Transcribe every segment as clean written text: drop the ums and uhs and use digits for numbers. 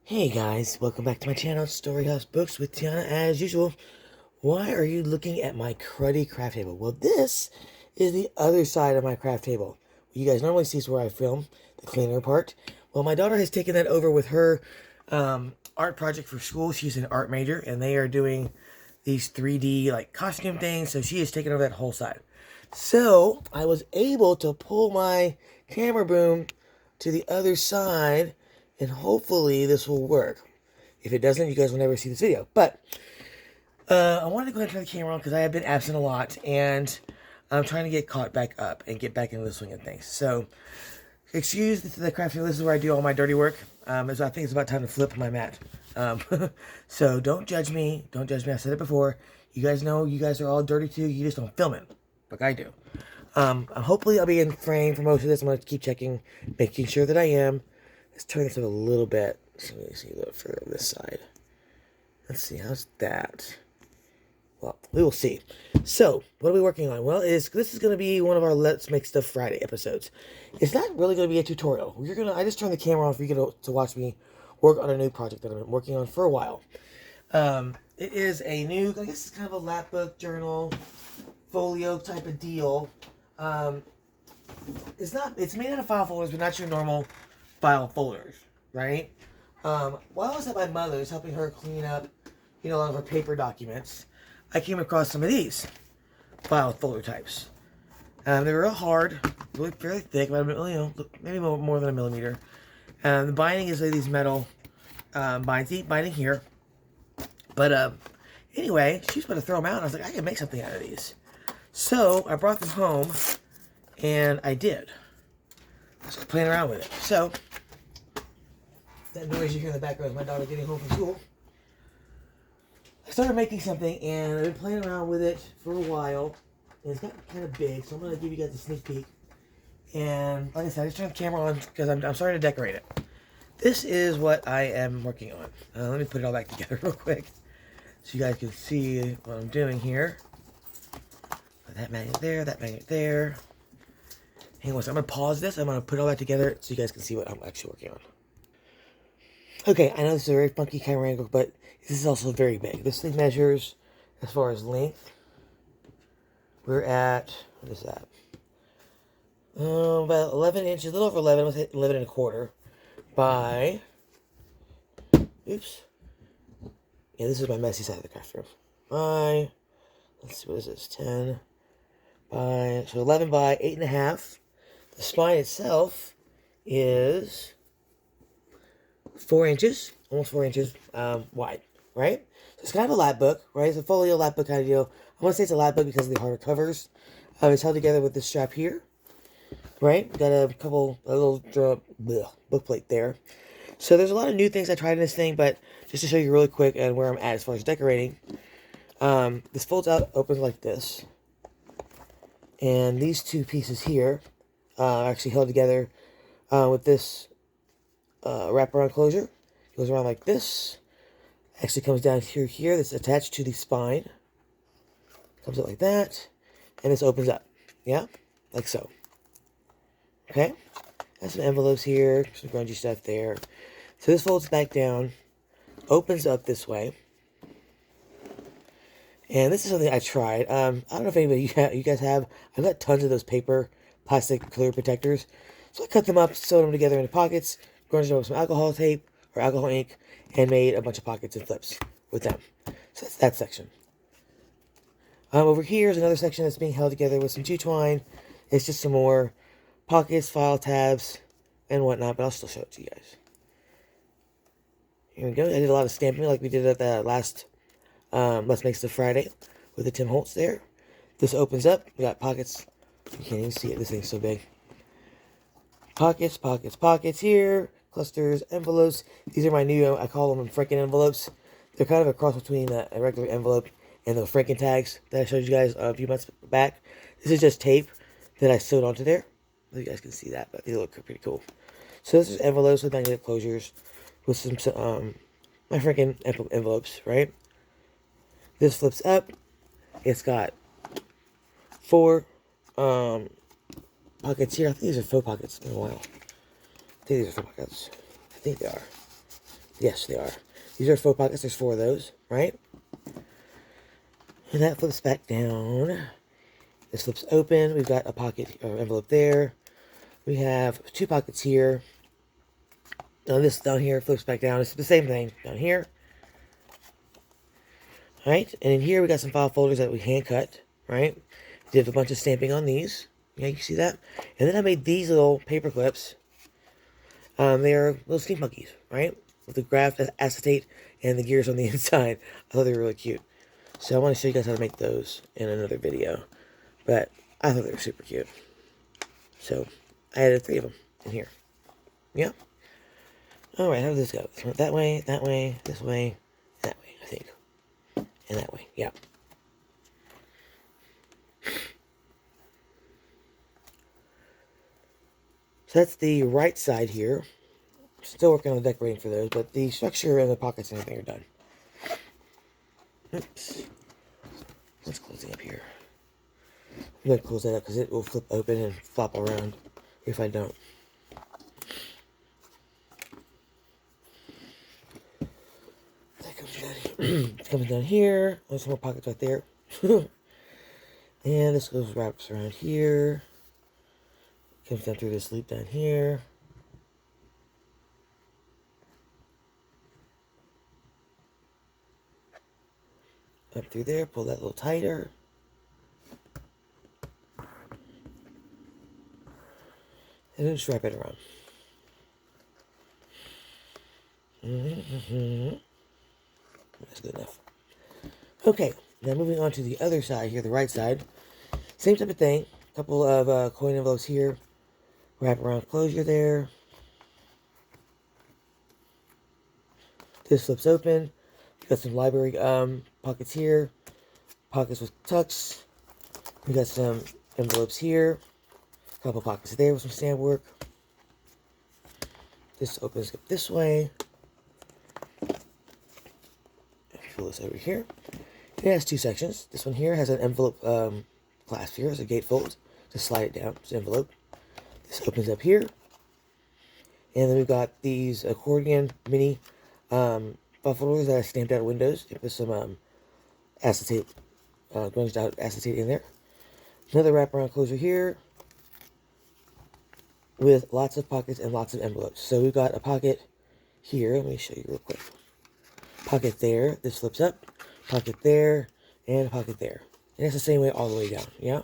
Hey guys, welcome back to my channel, StoreyHausBooks with Tiana as usual. Why are you looking at my cruddy craft table? Well, this is the other side of my craft table. You guys normally see is where I film, the cleaner part. Well, my daughter has taken that over with her art project for school. She's an art major, and they are doing these 3D like costume things, so she has taken over that whole side. So, I was able to pull my camera boom to the other side, and hopefully this will work. If it doesn't, you guys will never see this video. But I wanted to go ahead and turn the camera on because I have been absent a lot, and I'm trying to get caught back up and get back into the swing of things. So, excuse the crafting. This is where I do all my dirty work. As I think it's about time to flip my mat. So don't judge me. Don't judge me. I've said it before. You guys know you guys are all dirty too. You just don't film it like I do. Hopefully I'll be in frame for most of this. I'm going to keep checking, making sure that I am. Let's turn this up a little bit. So let me see a little further on this side. Let's see, how's that? Well, we will see. So, what are we working on? Well, this is going to be one of our Let's Make Stuff Friday episodes. It's not really going to be a tutorial. I just turned the camera on for you to watch me work on a new project that I've been working on for a while. It is a new, I guess it's kind of a lap book, journal, folio type of deal. It's made out of file folders, but not your normal file folders, right? While I was at my mother's helping her clean up, a lot of her paper documents, I came across some of these file folder types. They were real hard, really fairly thick, about maybe more than a millimeter. The binding is these metal binding here. But anyway, she was about to throw them out, and I was like, I can make something out of these. So I brought them home, and I did. I was playing around with it. So that noise you hear in the background is my daughter getting home from school. I started making something, and I've been playing around with it for a while. And it's gotten kind of big, so I'm going to give you guys a sneak peek. And like I said, I just turned the camera on because I'm starting to decorate it. This is what I am working on. Let me put it all back together real quick so you guys can see what I'm doing here. Put that magnet there, that magnet there. Hang on, so I'm going to pause this. I'm going to put it all back together so you guys can see what I'm actually working on. Okay, I know this is a very funky camera angle, but this is also very big. This thing measures, as far as length, we're at, what is that? About 11 inches, a little over 11, let's say 11 and a quarter, by, oops, yeah, this is my messy side of the craft room, by, let's see, what is this, 10, by, so 11 by 8.5, the spine itself is 4 inches, almost 4 inches wide, right? So it's kind of a lap book, right? It's a folio lap book kind of deal. I want to say it's a lap book because of the harder covers. It's held together with this strap here, right? Got a little book plate there. So there's a lot of new things I tried in this thing, but just to show you really quick and where I'm at as far as decorating, this folds out, opens like this. And these two pieces here are actually held together with this wraparound closure. It goes around like this. Actually comes down here. That's attached to the spine. Comes out like that. And this opens up. Yeah? Like so. Okay? Got some envelopes here. Some grungy stuff there. So this folds back down. Opens up this way. And this is something I tried. I don't know if anybody you guys have. I've got tons of those paper plastic clear protectors. So I cut them up, sewed them together into pockets, grunged them with some alcohol tape or alcohol ink, and made a bunch of pockets and flips with them. So that's that section. Over here is another section that's being held together with some jute twine. It's just some more pockets, file tabs, and whatnot, but I'll still show it to you guys. Here we go. I did a lot of stamping like we did at the last Let's Make Stuff Friday with the Tim Holtz there. This opens up. We got pockets. You can't even see it. This thing's so big. Pockets, pockets, pockets here. Clusters, envelopes. These are my new, I call them Franken envelopes. They're kind of a cross between a regular envelope and the Franken tags that I showed you guys a few months back. This is just tape that I sewed onto there. You guys can see that, but they look pretty cool. So this is envelopes with magnetic closures with some my Franken envelopes, right? This flips up. It's got 4 pockets here. I think these are faux pockets. It's been a while. I think these are faux pockets. I think they are. Yes, they are. These are faux pockets. There's 4 of those, right? And that flips back down. This flips open. We've got a pocket or envelope there. We have 2 pockets here. Now this down here flips back down. It's the same thing down here. Right? And in here we got some file folders that we hand cut. Right? Did a bunch of stamping on these. Yeah, you see that? And then I made these little paper clips. They are little stink monkeys, right? With the graph acetate and the gears on the inside. I thought they were really cute. So I want to show you guys how to make those in another video. But I thought they were super cute. So I added 3 of them in here. Yeah. Alright, how does this go? This went that way, this way, that way, I think. And that way, yeah. So that's the right side here. Still working on the decorating for those, but the structure and the pockets and everything are done. Oops. Let's close it up here. I'm going to close that up because it will flip open and flop around if I don't. That comes down here. It's coming down here. There's some more pockets right there. And this goes wraps around here. Comes down through this loop down here. Up through there, pull that a little tighter. And then just wrap it around. That's good enough. Okay, now moving on to the other side here, the right side. Same type of thing. A couple of coin envelopes here. Wrap around closure there. This flips open. Got some library pockets here. Pockets with tucks. We got some envelopes here. A couple pockets there with some stamp work. This opens up this way. Pull this over here. It has 2 sections. This one here has an envelope clasp here. It's a gatefold. Just slide it down. It's an envelope. This opens up here. And then we've got these accordion mini folders that I stamped out windows. It put some acetate, grunged out acetate in there. Another wraparound closure here with lots of pockets and lots of envelopes. So we've got a pocket here. Let me show you real quick. Pocket there. This flips up. Pocket there. And a pocket there. And it's the same way all the way down. Yeah?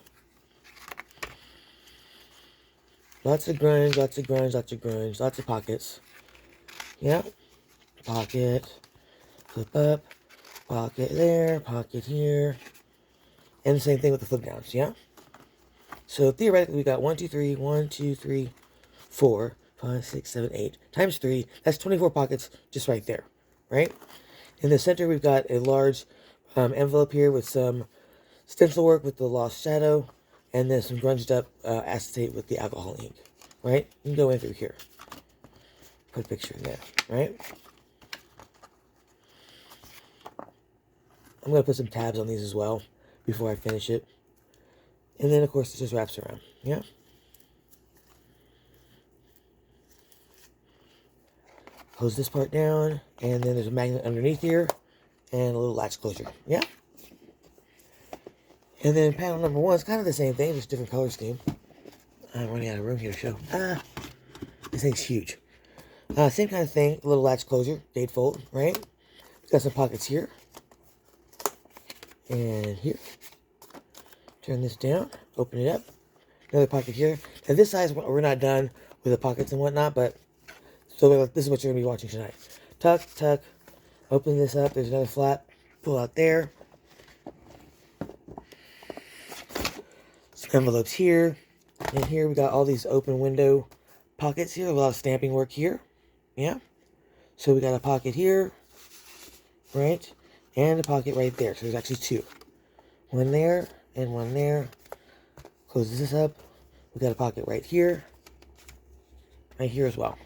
Lots of grunge, lots of grunge, lots of grunge, lots of pockets. Yeah. Pocket. Flip up. Pocket there. Pocket here. And the same thing with the flip downs. Yeah? So theoretically, we got 1, 2, 3, 1, 2, 3, 4, 5, 6, 7, 8 times 3. That's 24 pockets just right there. Right? In the center, we've got a large envelope here with some stencil work with the lost shadow. And then some grunged up acetate with the alcohol ink. Right? You can go in through here. Put a picture in there. Right? I'm going to put some tabs on these as well before I finish it. And then, of course, it just wraps around. Yeah? Close this part down. And then there's a magnet underneath here. And a little latch closure. Yeah? And then panel number 1 is kind of the same thing, just different color scheme. I'm running out of room here to show. This thing's huge. Same kind of thing, a little latch closure, gatefold, right? We've got some pockets here. And here. Turn this down, open it up. Another pocket here. Now this size, we're not done with the pockets and whatnot, but so this is what you're going to be watching tonight. Tuck, tuck, open this up, there's another flap, pull out there. Envelopes here, and here we got all these open window pockets here, a lot of stamping work here, yeah, so we got a pocket here, right, and a pocket right there, so there's actually 2, one there, and one there. Close this up, we got a pocket right here as well.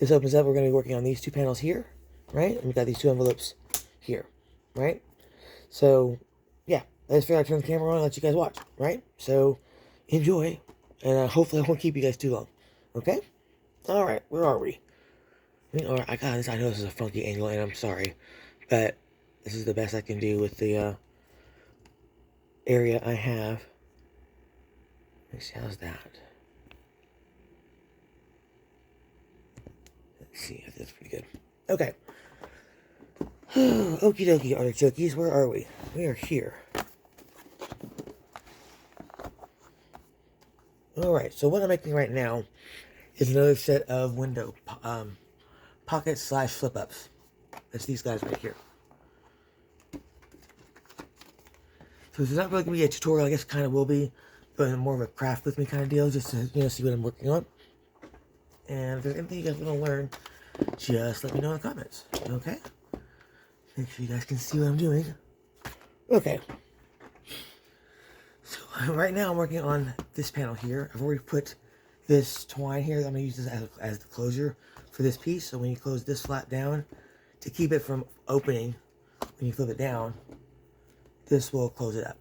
This opens up, we're going to be working on these 2 panels here, right, and we got these 2 envelopes here, right, so, yeah. I just figured I'd turn the camera on and let you guys watch, right? So, enjoy, and hopefully I won't keep you guys too long, okay? Alright, where are we? Or I know this is a funky angle, and I'm sorry, but this is the best I can do with the area I have. Let's see, how's that? Let's see, I think that's pretty good. Okay. Okie dokie, artichokes, where are we? We are here. Alright, so what I'm making right now is another set of window pockets / flip ups. That's these guys right here. So this is not really going to be a tutorial, I guess it kind of will be, but more of a craft with me kind of deal, just to, see what I'm working on. And if there's anything you guys want to learn, just let me know in the comments, okay? Make sure you guys can see what I'm doing. Okay. So right now I'm working on this panel here. I've already put this twine here. I'm going to use this as the closure for this piece. So when you close this flap down, to keep it from opening, when you flip it down, this will close it up,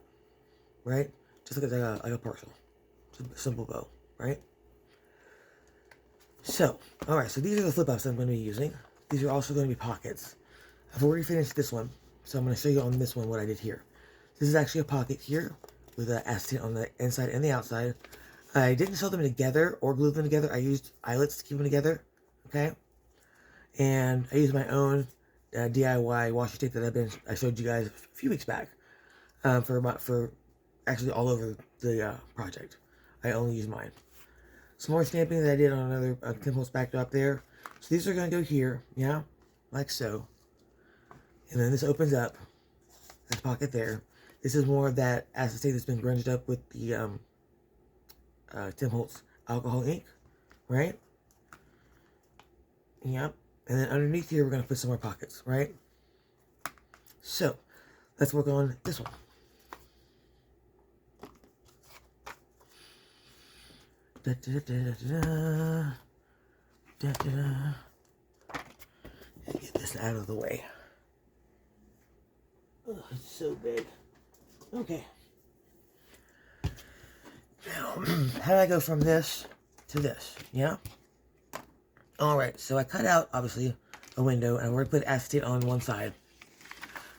right? Just like a parcel. Just a simple bow, right? So, alright, so these are the flip-ups I'm going to be using. These are also going to be pockets. I've already finished this one, so I'm going to show you on this one what I did here. This is actually a pocket here, with acetate on the inside and the outside. I didn't sew them together or glue them together. I used eyelets to keep them together, okay? And I used my own DIY washi tape that I showed you guys a few weeks back for actually all over the project. I only use mine. Some more stamping that I did on another Holtz backdrop there. So these are going to go here, yeah, like so. And then this opens up. That pocket there. This is more of that acetate that's been grunged up with the Tim Holtz alcohol ink, right? Yep. And then underneath here, we're going to put some more pockets, right? So, let's work on this one. Da, da, da, da, da, da, da, da. Get this out of the way. Oh, it's so big. Okay. Now, how do I go from this to this? Yeah? Alright, so I cut out, obviously, a window, and we're going to put acetate on one side.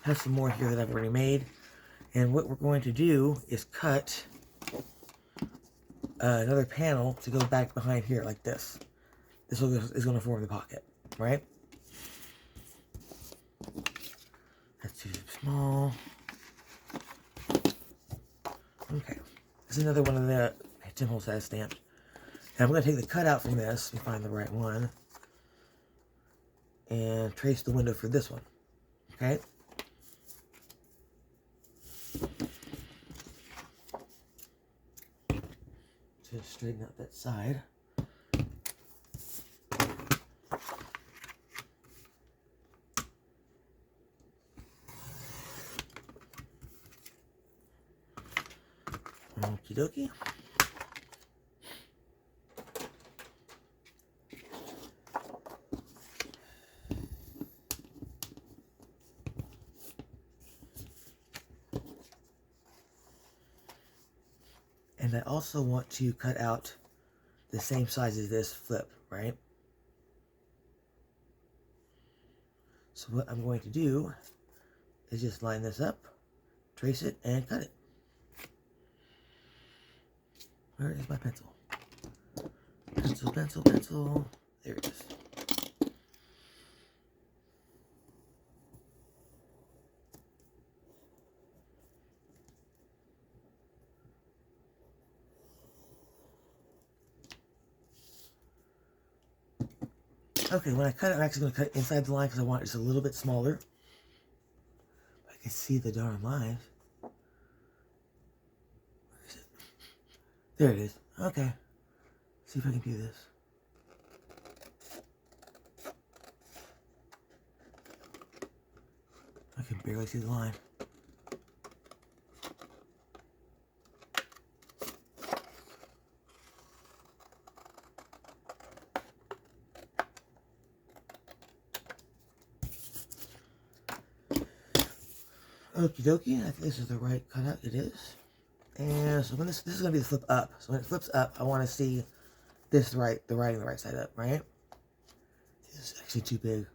I have some more here that I've already made. And what we're going to do is cut another panel to go back behind here, like this. This is going to form the pocket, right? That's too small. Okay. This is another one of the Tim Holtz has stamped. And I'm going to take the cutout from this, and find the right one, and trace the window for this one, okay? Just straighten out that side. Okie dokie. And I also want to cut out the same size as this flip, right? So what I'm going to do is just line this up, trace it, and cut it. Where is my pencil? Pencil, pencil, pencil. There it is. Okay, when I cut it, I'm actually going to cut inside the line because I want it just a little bit smaller. I can see the darn line. Where is it? There it is. Okay. See if I can do this. I can barely see the line. Okie dokie, I think this is the right cutout. It is. And so when this is going to be the flip up. So when it flips up, I want to see this the writing the right side up, right? This actually too big.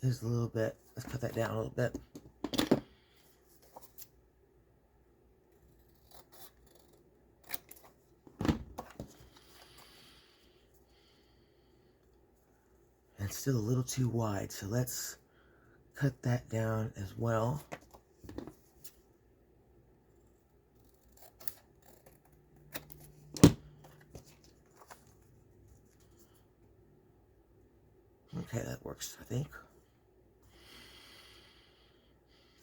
Just a little bit. Let's cut that down a little bit. And it's still a little too wide, so let's cut that down as well. Okay, that works, I think.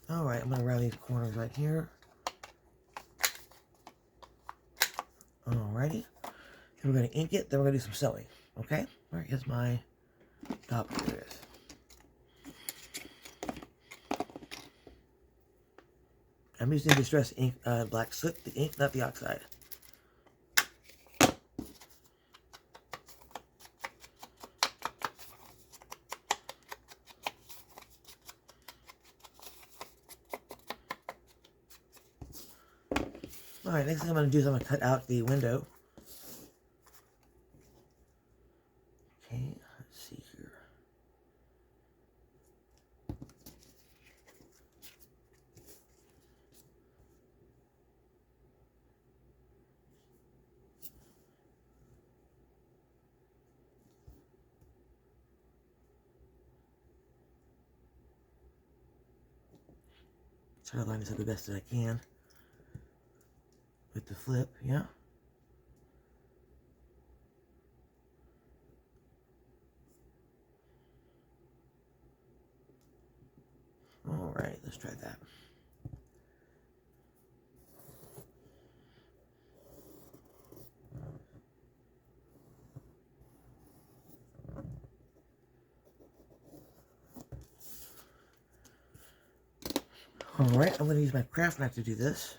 Alright, I'm going to round these corners right here. Alrighty. Then we're going to ink it, then we're going to do some sewing. Okay? Where is my top? There it is. I'm using Distress ink, black soot, the ink, not the oxide. Alright, next thing I'm going to do is I'm going to cut out the window. Okay, let's see here. Try to line this up the best that I can. With the flip, yeah. Alright, let's try that. Alright, I'm going to use my craft knife to do this.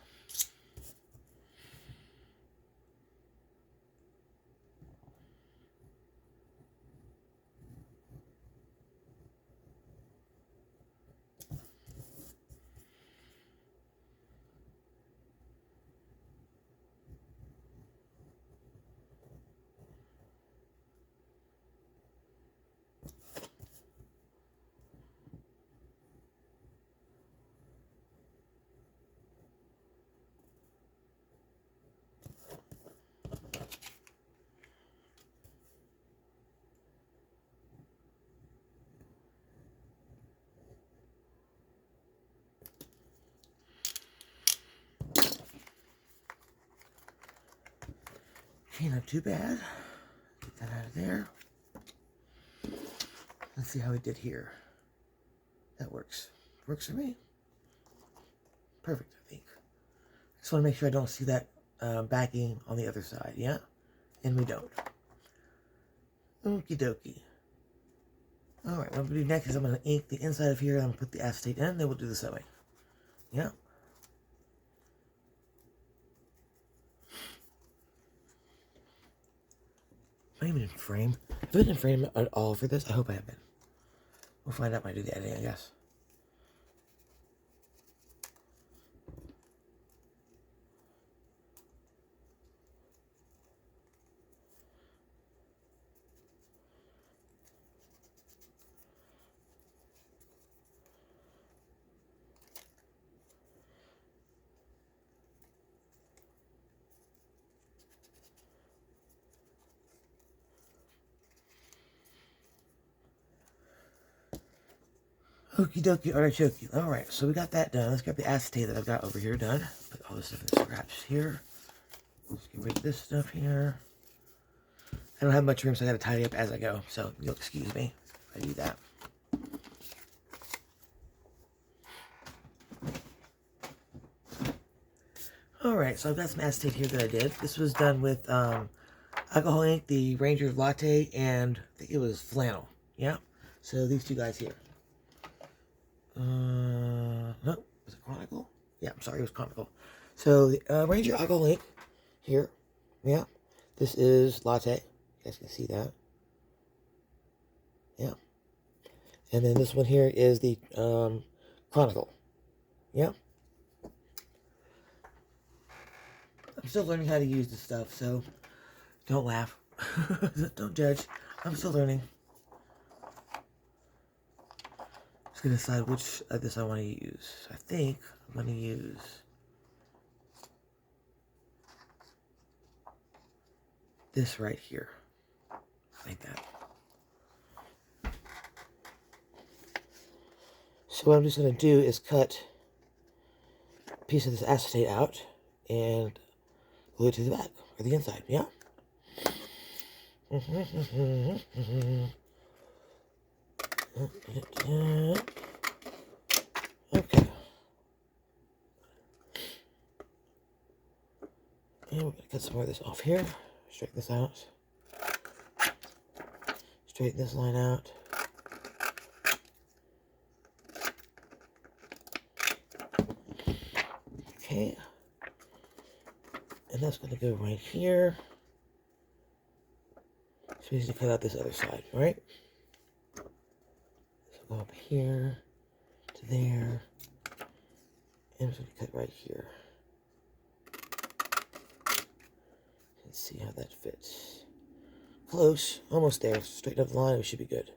Okay, not too bad. Get that out of there. Let's see how we did here. That works. Works for me. Perfect, I think. Just want to make sure I don't see that backing on the other side, yeah? And we don't. Okie dokie. Alright, what I'm going to do next is I'm going to ink the inside of here, and I'm going to put the acetate in, then we'll do the sewing. Yeah? Am I even in frame? Have I been in frame at all for this? I hope I have been. We'll find out when I do the editing, I guess. Okie dokie artichoke. Alright, so we got that done. Let's grab the acetate that I've got over here done. Put all this stuff in the scraps here. Let's get rid of this stuff here. I don't have much room, so I gotta tidy up as I go. So you'll excuse me if I do that. Alright, so I've got some acetate here that I did. This was done with alcohol ink, the Ranger Latte, and I think it was flannel. Yeah? So these two guys here. No, was it Chronicle? Yeah, I'm sorry, it was Chronicle. So the Ranger alcohol ink here. Yeah. This is Latte. You guys can see that. Yeah. And then this one here is the Chronicle. Yeah. I'm still learning how to use this stuff, so don't laugh. Don't judge. I'm still learning. gonna decide which of this I want to use. I think I'm gonna use this right here, like that. So what I'm just gonna do is cut a piece of this acetate out and glue it to the back or the inside. Yeah. Okay. And we're going to cut some more of this off here. Straighten this out. Straighten this line out. Okay. And that's going to go right here. So we need to cut out this other side, right? So go up here to there. And I'm just going to cut right here. Let's see how that fits. Close. Almost there. Straighten up the line. We should be good.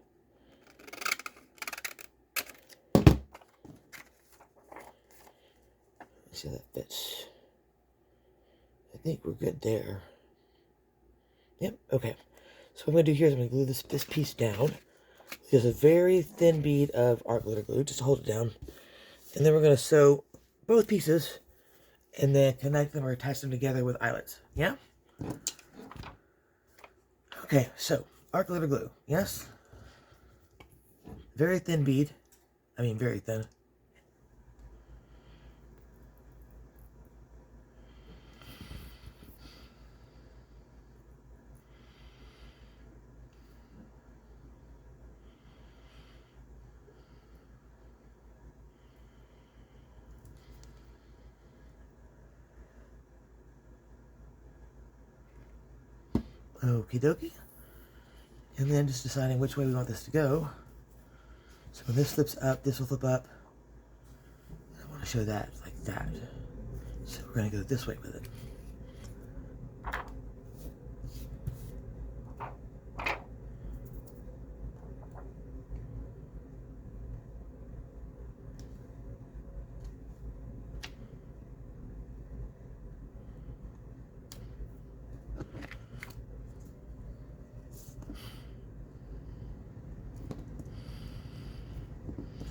Let's see how that fits. I think we're good there. Yep. Okay. So what I'm going to do here is I'm going to glue this piece down. There's a very thin bead of art glitter glue, just to hold it down. And then we're going to sew both pieces and then connect them or attach them together with eyelets. Yeah? Okay, so art glitter glue, yes? Very thin bead. I mean, very thin. Okie dokie. And then just deciding which way we want this to go. So when this flips up, this will flip up. I want to show that like that. So we're going to go this way with it.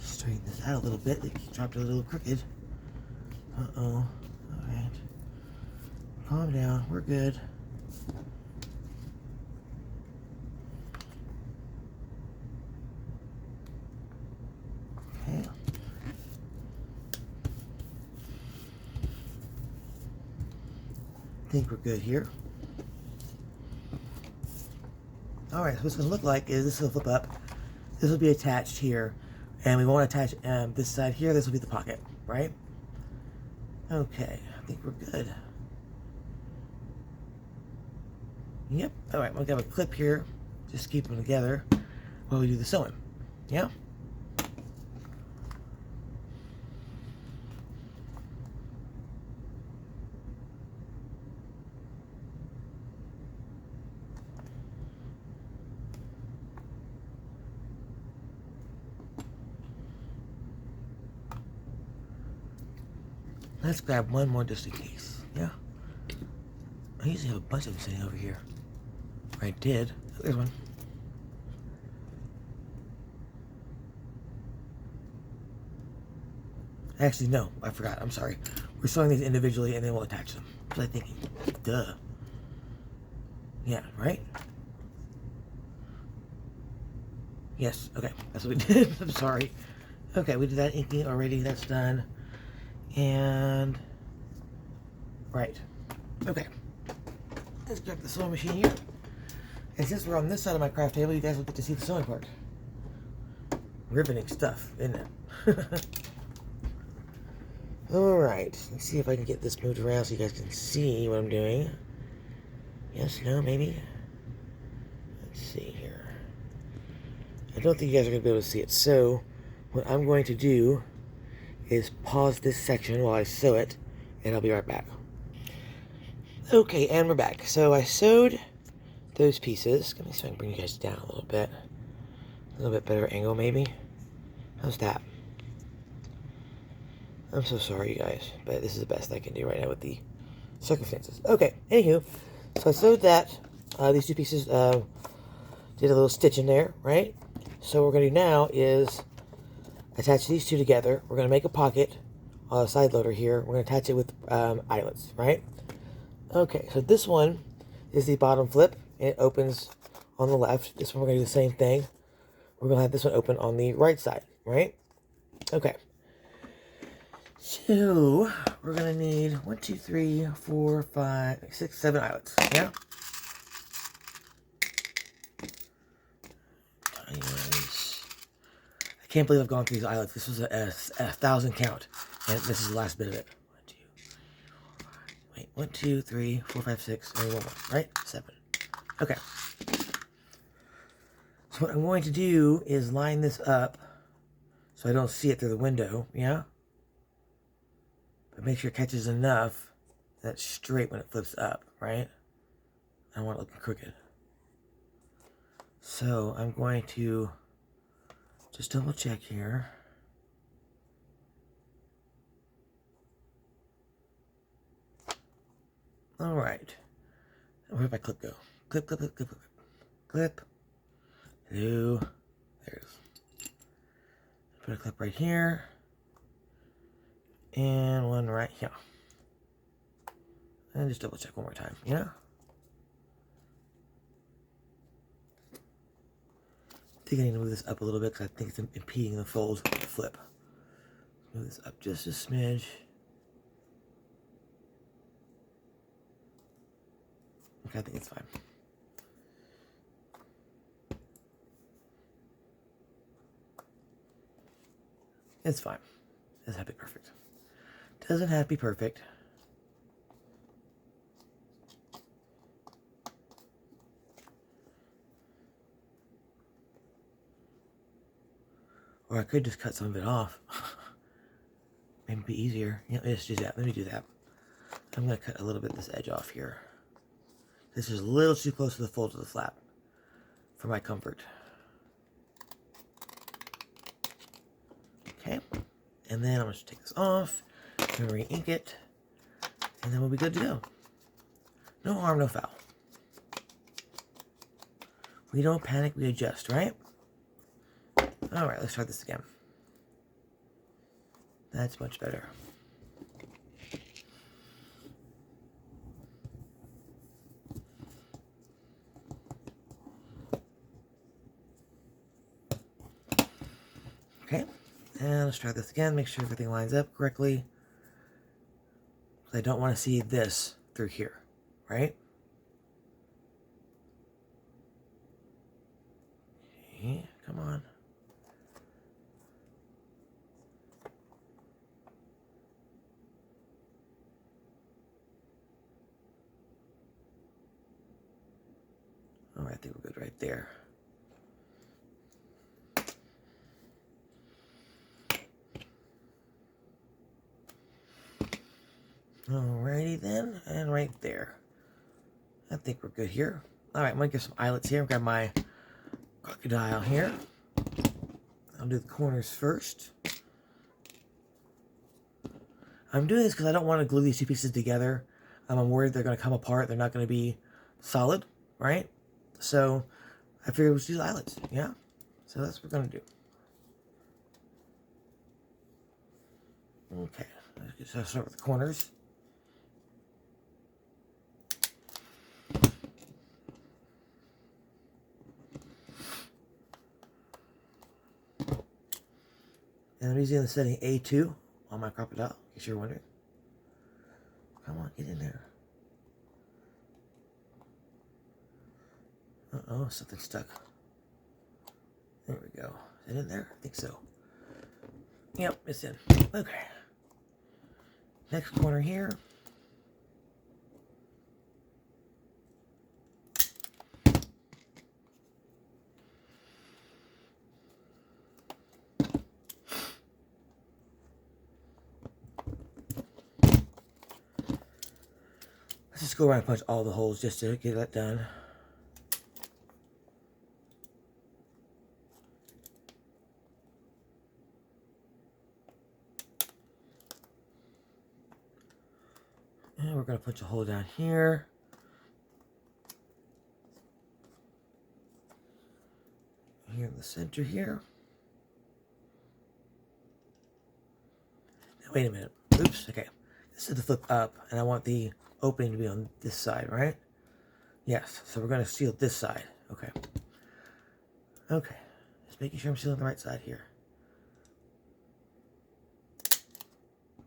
Straighten this out a little bit. It dropped it a little crooked. Uh-oh. Alright. Calm down. We're good. Okay. I think we're good here. Alright, so what it's going to look like is this will flip up. This will be attached here. And we won't attach this side here. This will be the pocket, right? Okay, I think we're good. Yep. All right, we'll have a clip here. Just keep them together while we do the sewing. Yeah? Let's grab one more just in case. Yeah? I usually have a bunch of them sitting over here. I did. Oh, there's one. Actually, no. I forgot. I'm sorry. We're sewing these individually and then we'll attach them. What was I thinking? Duh. Yeah, right? Yes. Okay. That's what we did. I'm sorry. Okay, we did that inking already. That's done. And right. Okay. Let's grab the sewing machine here. And since we're on this side of my craft table, you guys will get to see the sewing part. Riveting stuff, isn't it? Alright. Let's see if I can get this moved around so you guys can see what I'm doing. Yes, no, maybe. Let's see here. I don't think you guys are going to be able to see it. So, what I'm going to do is pause this section while I sew it, and I'll be right back. Okay, and we're back. So I sewed those pieces. Let me see if I can bring you guys down a little bit. A little bit better angle, maybe. How's that? I'm so sorry, you guys, but this is the best I can do right now with the circumstances. Okay, anywho, so I sewed that. These two pieces did a little stitch in there, right? So what we're going to do now is attach these two together. We're going to make a pocket on a side loader here. We're going to attach it with eyelets, right? Okay, so this one is the bottom flip. It opens on the left. This one we're going to do the same thing. We're going to have this one open on the right side, right? Okay. So, we're going to need 1, 2, 3, 4, 5, 6, 7 eyelets, yeah? Anyways, I can't believe I've gone through these eyelets. This was a 1,000 count, and this is the last bit of it. 1, 2, 3, 4, 5, 6, and 1 more, right? 7. Okay. So what I'm going to do is line this up so I don't see it through the window, yeah? But make sure it catches enough that it's straight when it flips up, right? I don't want it looking crooked. So I'm going to just double check here. All right. Where'd my clip go? Clip, clip, clip, clip, clip. Clip. Hello. There it is. Put a clip right here. And one right here. And just double check one more time, yeah? I think I need to move this up a little bit because I think it's impeding the fold of the flip. Move this up just a smidge. Okay, I think it's fine. It's fine. It doesn't have to be perfect. Doesn't have to be perfect. Or I could just cut some of it off. Maybe it'd be easier. Yeah, let's do that. Let me do that. I'm going to cut a little bit of this edge off here. This is a little too close to the fold of the flap for my comfort. Okay. And then I'm going to take this off. I'm going to re-ink it. And then we'll be good to go. No harm, no foul. We don't panic, we adjust, right? Alright, let's try this again. That's much better. Okay, and let's try this again. Make sure everything lines up correctly. I don't want to see this through here, right? Okay, come on. All right, I think we're good right there. Alrighty then, and right there. I think we're good here. Alright, I'm going to get some eyelets here. Grab my crocodile here. I'll do the corners first. I'm doing this because I don't want to glue these two pieces together. I'm worried they're going to come apart. They're not going to be solid, right? So I figured we'll just do the eyelets, yeah? So that's what we're going to do. Okay, let's start with the corners. And I'm using the setting A2 on my crocodile, in case you're wondering. Come on, get in there. Uh-oh, something stuck. There we go. Is it in there? I think so. Yep, it's in. Okay. Next corner here. Let's just go around and punch all the holes just to get that done. going to punch a hole down here. Here in the center here. Now, wait a minute. Oops, okay. This is the flip up, and I want the opening to be on this side, right? Yes, so we're going to seal this side. Okay. Okay. Just making sure I'm sealing the right side here.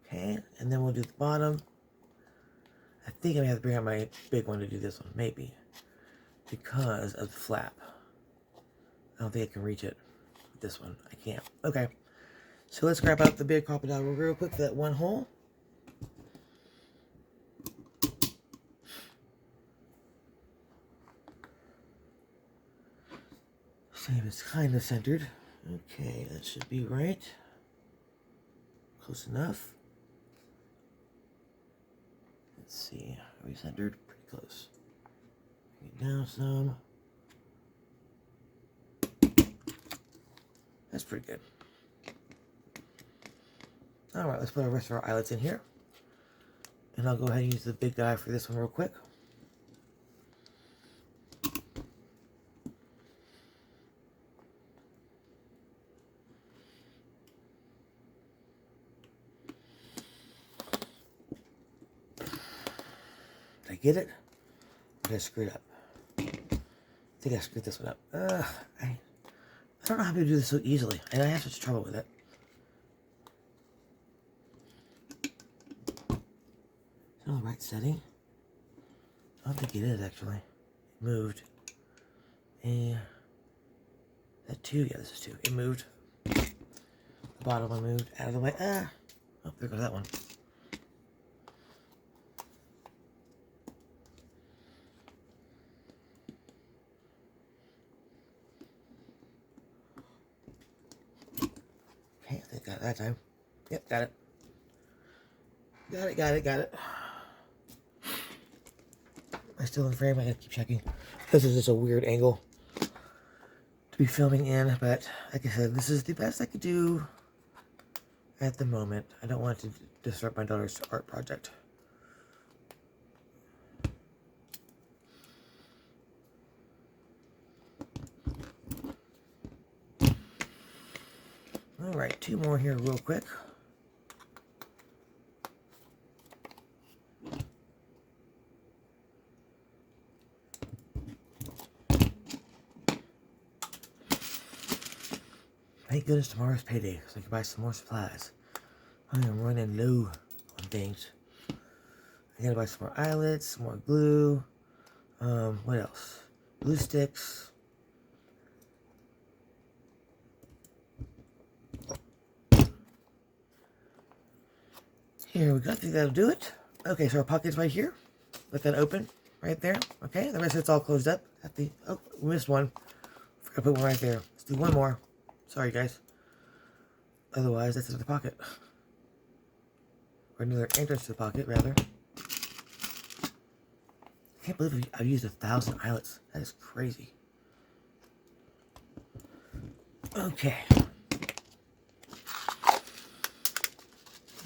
Okay, and then we'll do the bottom. I think I may have to bring out my big one to do this one, maybe. Because of the flap. I don't think I can reach it with this one. I can't. Okay. So let's grab out the big crocodile real quick for that one hole. See if it's kind of centered. Okay, that should be right. Close enough. Let's see. Are we centered? Pretty close. Bring it down some. That's pretty good. Alright, let's put the rest of our eyelets in here. And I'll go ahead and use the big guy for this one real quick. Did I get it? Or did I screw it up? I think I screwed this one up. I don't know how to do this so easily, and I have such trouble with it. Is it on the right setting? I don't think it is, actually. It moved. And is that 2? Yeah, this is 2. It moved. The bottom one moved out of the way. Oh, there goes that one. Okay, I think I got it that time. Yep, got it. Got it. Am I still in frame? I gotta keep checking. This is just a weird angle to be filming in, but like I said, this is the best I could do at the moment. I don't want to disrupt my daughter's art project. Alright, 2 more here real quick. Thank goodness tomorrow's payday, so I can buy some more supplies. I am running low on things. I gotta buy some more eyelets, some more glue. What else? Glue sticks. Here we go. I think that'll do it. Okay, so our pocket's right here. Let that open right there. Okay, the rest of it's all closed up. Oh, we missed one. Forgot to put one right there. Let's do one more. Sorry, guys. Otherwise, that's another pocket. Or another entrance to the pocket, rather. I can't believe I've used 1,000 eyelets. That is crazy. Okay.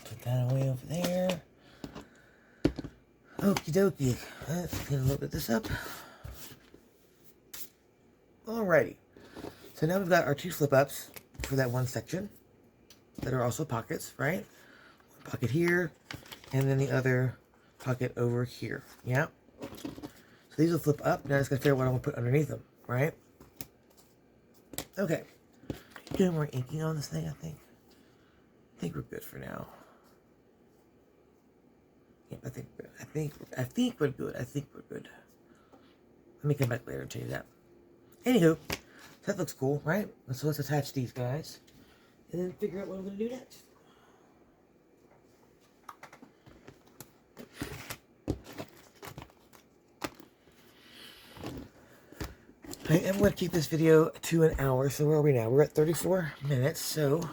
Put that away over there. Okie dokie. Let's get a little bit of this up. Alrighty. So now we've got our 2 flip-ups for that one section that are also pockets, right? One pocket here, and then the other pocket over here. Yeah. So these will flip up. Now I just gotta figure out what I want to put underneath them, right? Okay. Doing more inking on this thing, I think. I think we're good for now. Yeah, I think we're good. Let me come back later and tell you that. Anywho, that looks cool, right? So let's attach these guys and then figure out what I'm going to do next. I am going to keep this video to an hour. So where are we now? We're at 34 minutes. So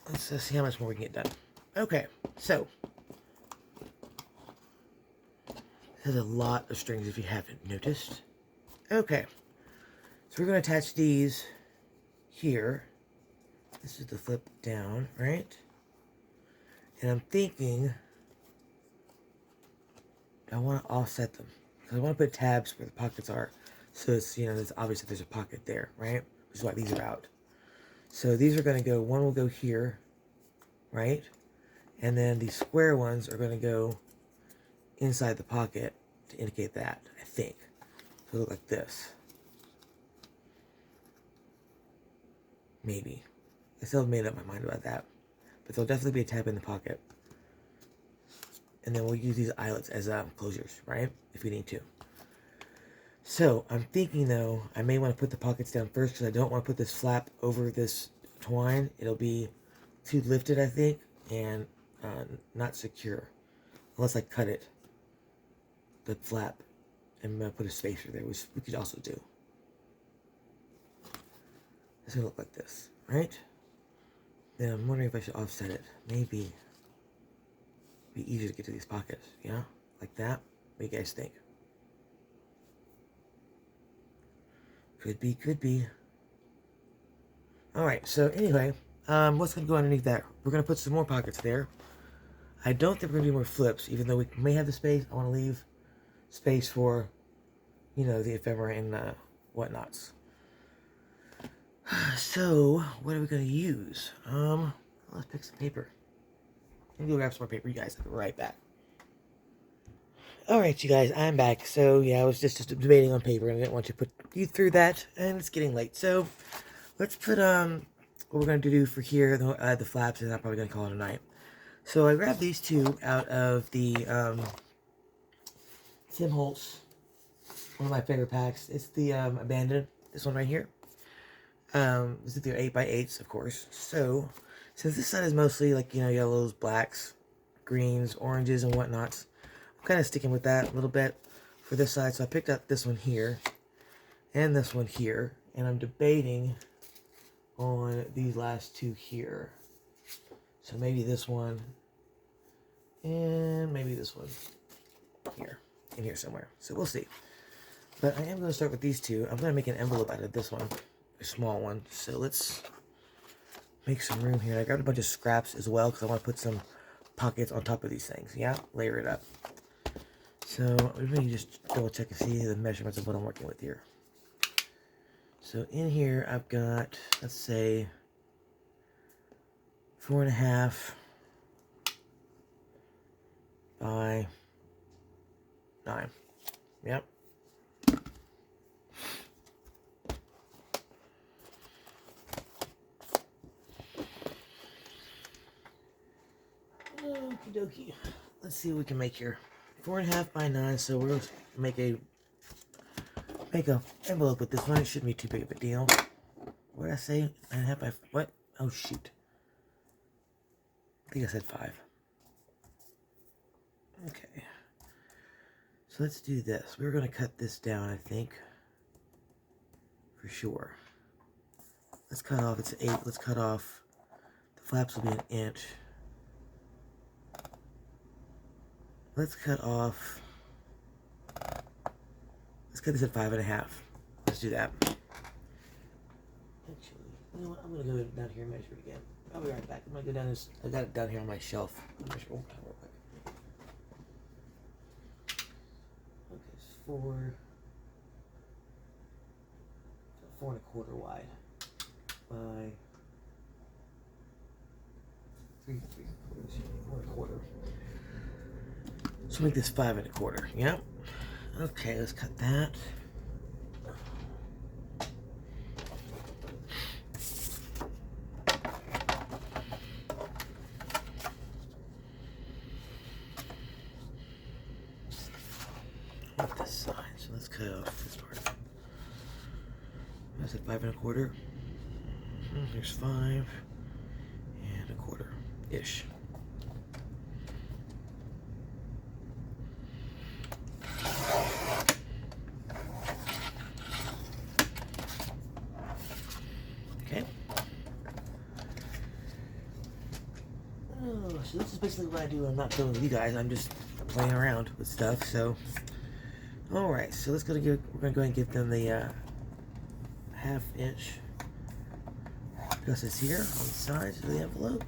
let's see how much more we can get done. Okay, so there's a lot of strings if you haven't noticed. Okay, so we're going to attach these here. This is the flip down, right? And I'm thinking I want to offset them. Because I want to put tabs where the pockets are. So it's, you know, it's obvious that there's a pocket there, right? Which is why these are out. So these are going to go, one will go here, right? And then these square ones are going to go inside the pocket to indicate that, I think. So it'll look like this. Maybe. I still haven't made up my mind about that. But there'll definitely be a tab in the pocket. And then we'll use these eyelets as closures, right? If we need to. So, I'm thinking though, I may want to put the pockets down first because I don't want to put this flap over this twine. It'll be too lifted, I think, and not secure. Unless I cut it, the flap, and put a spacer there, which we could also do. It's going to look like this, right? Then I'm wondering if I should offset it. Maybe. Be easier to get to these pockets, yeah? Like that? What do you guys think? Could be, could be. Alright, so anyway, what's going to go underneath that? We're going to put some more pockets there. I don't think we're going to do more flips, even though we may have the space. I want to leave space for, you know, the ephemera and whatnots. So, what are we going to use? Let's pick some paper. I'm going to grab some more paper, you guys. I'll be right back. Alright, you guys, I'm back. So, yeah, I was just debating on paper, and I didn't want to put you through that, and it's getting late. So, let's put, what we're going to do for here, the flaps, and I'm probably going to call it a night. So, I grabbed these two out of the, Tim Holtz, one of my favorite packs. It's the, Abandoned, this one right here. This is their 8x8s, of course. So, since this side is mostly, like, you know, yellows, blacks, greens, oranges, and whatnots, I'm kind of sticking with that a little bit for this side. So I picked up this one here and this one here, and I'm debating on these last two here. So maybe this one and maybe this one here, in here somewhere. So we'll see. But I am going to start with these two. I'm going to make an envelope out of this one, a small one. So let's make some room here. I grabbed a bunch of scraps as well because I want to put some pockets on top of these things. Yeah, layer it up. So let me just double check and see the measurements of what I'm working with here. So in here I've got, let's say, 4.5 by 9. Yep. Okie dokie. Let's see what we can make here. 4.5 by 9. So we're gonna make a envelope with this one. It shouldn't be too big of a deal. What did I say? 9.5 by what? Oh shoot! I think I said 5. Okay. So let's do this. We're gonna cut this down, I think, for sure. Let's cut off. It's 8. Let's cut off. The flaps will be 1 inch. Let's cut off. Let's cut this at 5.5. Let's do that. Actually, you know what? I'm gonna go down here and measure it again. I'll be right back. I'm gonna go down this. I got it down here on my shelf. I'll measure one more time real quick. Okay, it's 4.25 wide by 4.25. So make this 5.25. Yep. Okay, let's cut that. With this side, so let's cut off this part. I said 5.25. Here's 5.25 ish. So this is basically what I do. I'm not filming with you guys. I'm just playing around with stuff. So, all right. So we're gonna go ahead and give them the 1/2 inch gusses here on the sides of the envelope.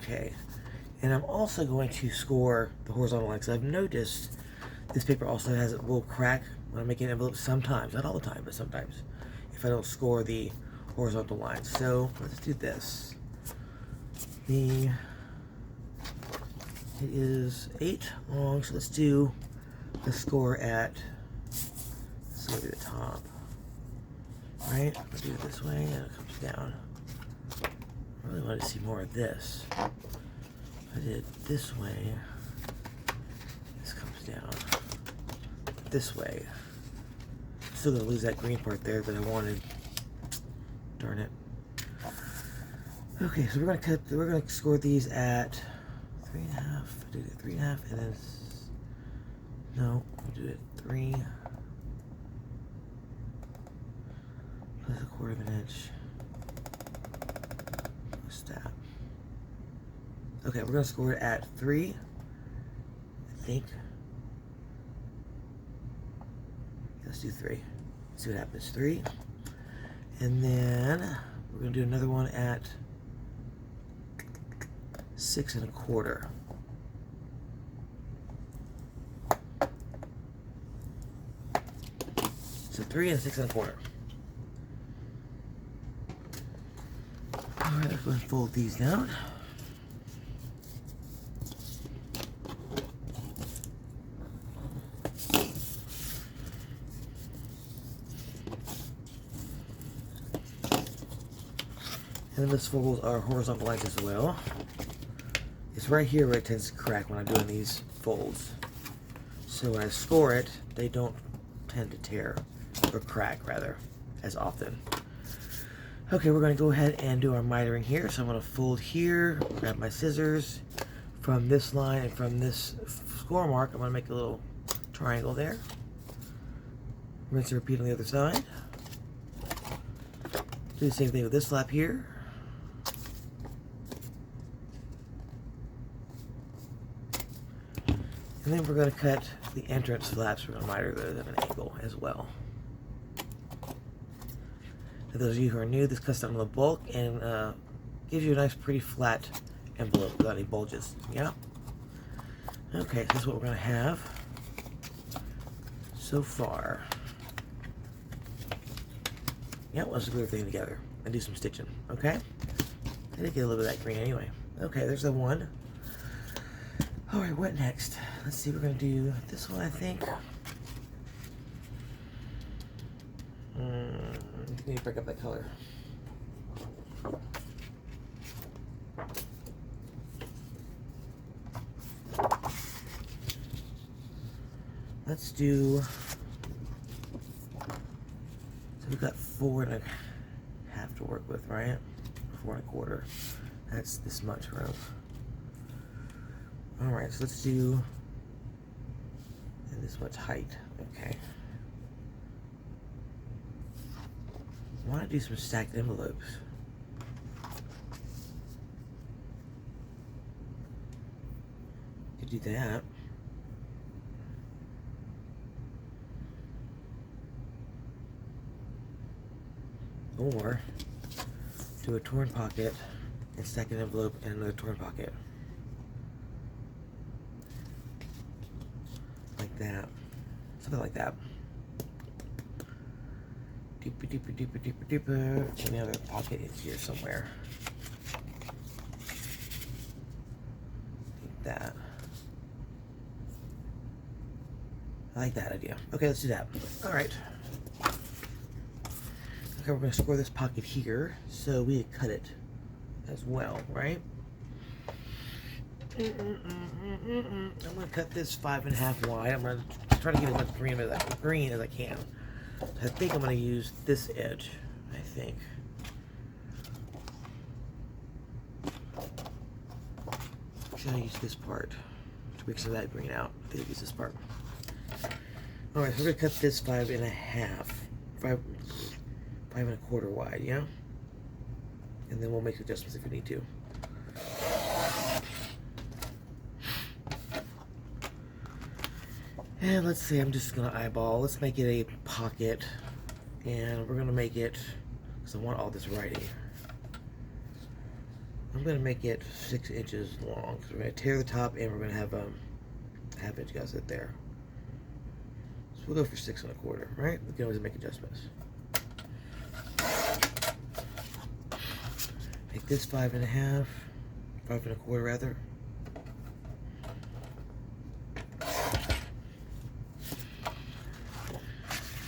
Okay. And I'm also going to score the horizontal line because I've noticed this paper also has a little crack when I'm making envelopes sometimes, not all the time, but sometimes, if I don't score the horizontal lines. So let's do this. It is 8 long, so let's do the score at, let's go to the top. Right? I'll do it this way and it comes down. I really wanted to see more of this. If I did it this way, this comes down. This way. Still gonna lose that green part there that I wanted. Darn it. Okay, so we're gonna score these at 3.5. Do it 3.5 and then no, we'll do it 3 plus 1/4 inch. What's that? Okay, we're gonna score it at 3, I think. Let's do 3. See what happens. 3. And then we're gonna do another one at 6 1/4. So 3 and 6 1/4. Alright, let's go and fold these down. And then this folds our horizontal lines as well. It's right here where it tends to crack when I'm doing these folds. So when I score it, they don't tend to tear, or crack rather, as often. Okay, we're going to go ahead and do our mitering here. So I'm going to fold here, grab my scissors from this line and from this score mark. I'm going to make a little triangle there. Rinse and repeat on the other side. Do the same thing with this flap here. And then we're going to cut the entrance flaps. We're going to miter those at an angle as well. For those of you who are new, this cuts down on the bulk and gives you a nice, pretty flat envelope without any bulges. Yeah. Okay, so this is what we're going to have so far. Yeah, let's glue everything together and do some stitching. Okay. I did get a little bit of that green anyway. Okay, there's the one. All right, what next? Let's see. We're going to do this one, I think. Need to break up that color. Let's do. So we've got 4 1/2 to work with, right? 4 1/4. That's this much room. All right, so let's do this much height. Okay. I want to do some stacked envelopes. Could do that. Or do a torn pocket and stack an envelope and another torn pocket. Like that. Something like that. Deeper, deeper, deeper, deeper, deeper. Another pocket is here somewhere. Like that. I like that idea. Okay, let's do that. All right. Okay, we're going to score this pocket here, so we cut it as well, right? I'm going to cut this 5 1/2 wide. I'm going to try to get as much green as I can. I think I'm going to use this edge, I think. Should I use this part to break some of that green out? I think I'll use this part. Alright, so we're going to cut this 5 1/2. 5 1/4 wide, yeah? And then we'll make adjustments if we need to. And let's see, I'm just going to eyeball. Let's make it a pocket. And we're going to make it, because I want all this writing. I'm I'm going to make it 6 inches long. So we're going to tear the top and we're going to have half-inch gusset there. So we'll go for 6 1/4, right? We can always make adjustments. Make this 5 1/2, 5 1/4 rather.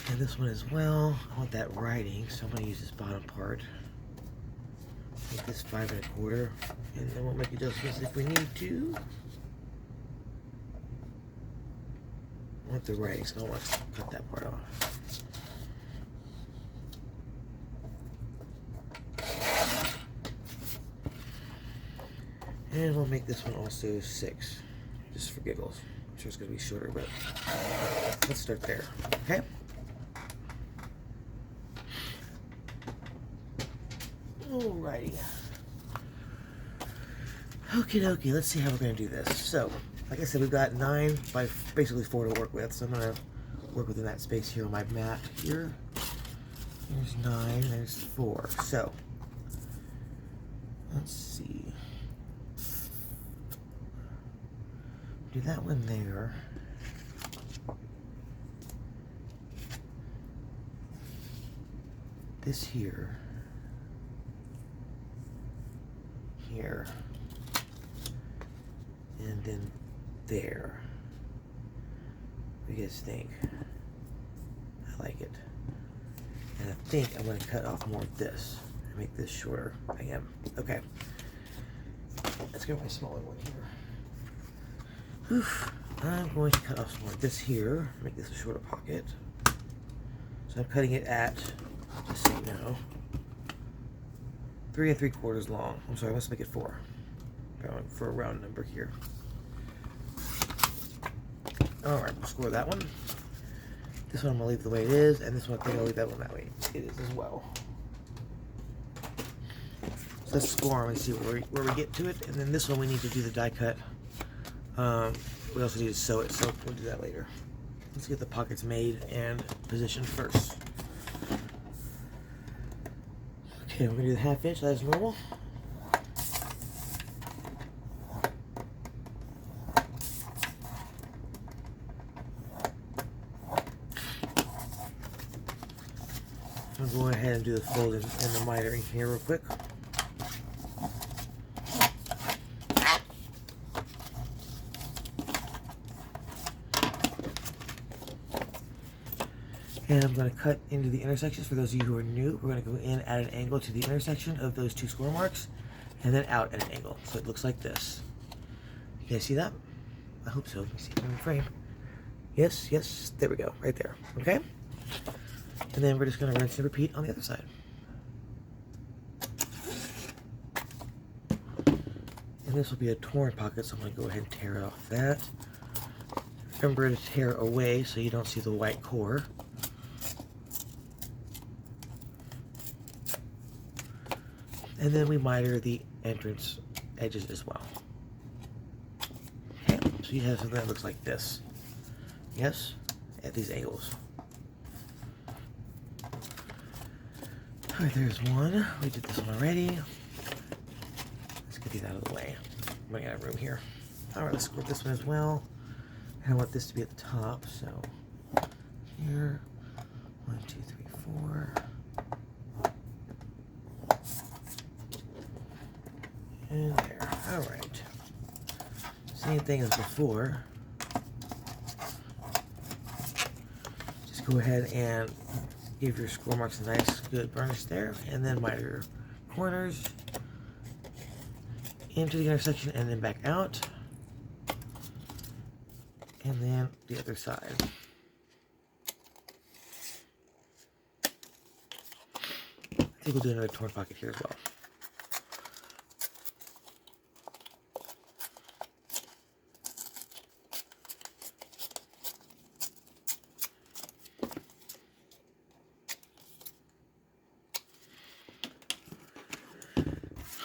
And this one as well. I want that writing, so I'm going to use this bottom part. Make this 5 1/4, and then we'll make adjustments if we need to. I want the writing, so I don't want to cut that part off. And we'll make this one also 6, just for giggles. I'm sure it's going to be shorter, but let's start there, okay? Alrighty. Okie dokie, let's see how we're going to do this. So, like I said, we've got 9 by basically 4 to work with, so I'm going to work within that space here on my mat here. There's 9, there's 4. So, let's see. Do that one there. This here. Here. And then there. What do you guys think? I like it. And I think I'm going to cut off more of this and make this shorter. I am. Okay. Let's go with my smaller one here. Oof. I'm going to cut off some more of this here, make this a shorter pocket. So I'm cutting it at, just so you know, 3 3/4 long. I'm sorry, let's make it 4. Going for a round number here. Alright, we'll score that one. This one I'm going to leave the way it is, and this one I think I'll leave that one that way it is as well. So let's score and see where we get to it, and then this one we need to do the die cut. We also need to sew it, so we'll do that later. Let's get the pockets made and positioned first. Okay, we're going to do the 1/2 inch as normal. I'm going to go ahead and do the fold and the mitering here real quick. And I'm going to cut into the intersections. For those of you who are new, we're going to go in at an angle to the intersection of those 2 score marks, and then out at an angle. So it looks like this. You guys see that? I hope so. Let me see if I'm in frame. Yes, yes. There we go. Right there. Okay? And then we're just going to rinse and repeat on the other side. And this will be a torn pocket, so I'm going to go ahead and tear off that. Remember to tear away so you don't see the white core. And then we miter the entrance edges as well. Okay, so you have something that looks like this. Yes, at these angles. Alright, there's one. We did this one already. Let's get these out of the way. I'm running out of room here. Alright, let's score this one as well. And I want this to be at the top, so here. 1, 2, 3, 4. And there. Alright. Same thing as before. Just go ahead and give your score marks a nice good burnish there, and then miter your corners into the intersection and then back out. And then the other side. I think we'll do another torn pocket here as well.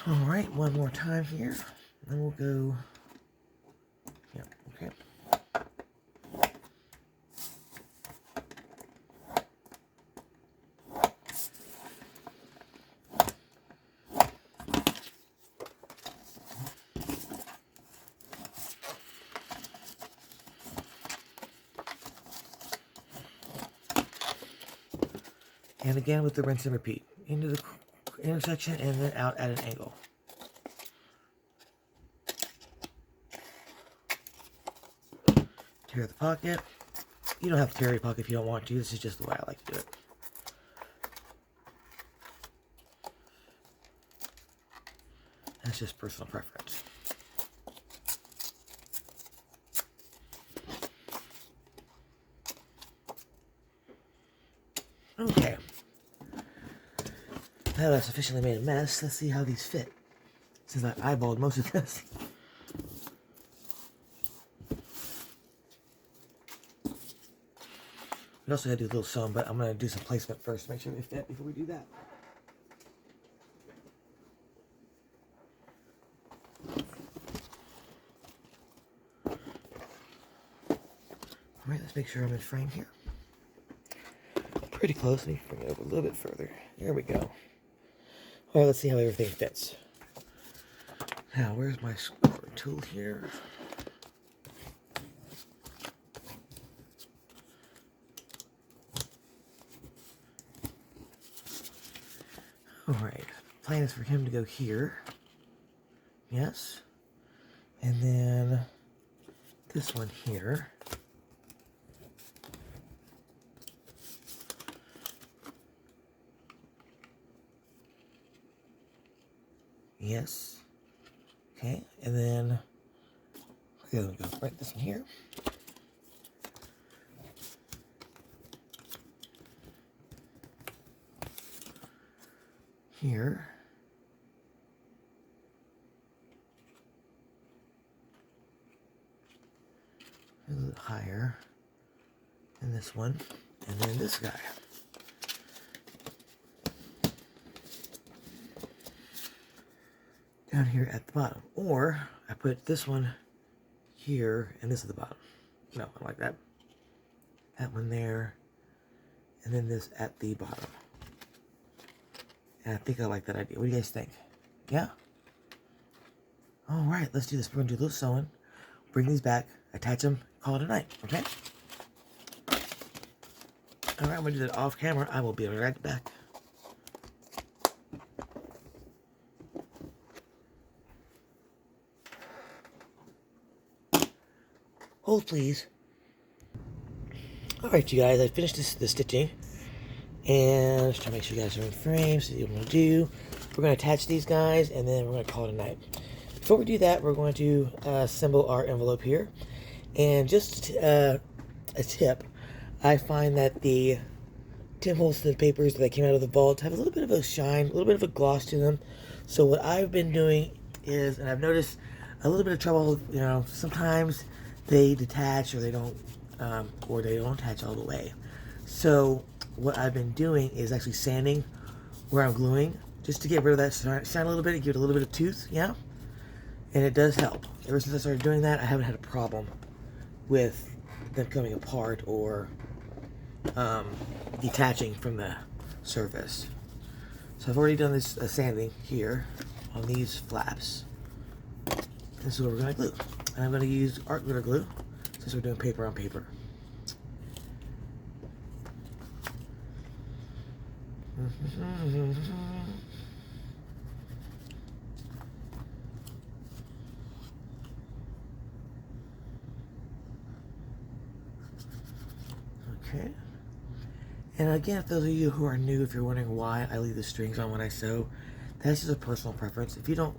Alright, one more time here. Then we'll go. Yeah, okay. And again with the rinse and repeat. Into the intersection and then out at an angle. Tear the pocket. You don't have to tear your pocket if you don't want to. This is just the way I like to do it. That's just personal preference. Okay. Now that's sufficiently made a mess, let's see how these fit. Since I eyeballed most of this. We also gotta do a little sewing, but I'm gonna do some placement first to make sure they fit before we do that. Alright, let's make sure I'm in frame here. Pretty close. Let me bring it over a little bit further. There we go. Alright, let's see how everything fits. Now, where's my scoring tool here? Alright, plan is for him to go here. Yes. And then this one here. Yes. Okay, and then the other one goes right this one here. Here. A little bit higher. And this one. And then this guy. Down here at the bottom. Or I put this one here and this at the bottom. You know, like that. That one there. And then this at the bottom. And I think I like that idea. What do you guys think? Yeah? Alright, let's do this. We're going to do a little sewing. Bring these back. Attach them. Call it a night. Okay? Alright, I'm going to do that off camera. I will be right back. Hold, please. Alright, you guys. I finished the stitching. And just to make sure you guys are in frame, so what I'm going to do, we're going to attach these guys, and then we're going to call it a night. Before we do that, we're going to assemble our envelope here. And just a tip, I find that the Tim Holtz papers that came out of the vault have a little bit of a shine, a little bit of a gloss to them. So what I've been doing is, and I've noticed a little bit of trouble, you know, sometimes they detach or they don't attach all the way. So what I've been doing is actually sanding where I'm gluing, just to get rid of that shine a little bit and give it a little bit of tooth, yeah? And it does help. Ever since I started doing that, I haven't had a problem with them coming apart or detaching from the surface. So I've already done this sanding here on these flaps. This is what we're going to glue. And I'm going to use art glitter glue since we're doing paper on paper. Okay. And again, if those of you who are new, if you're wondering why I leave the strings on when I sew, that's just a personal preference. If you don't,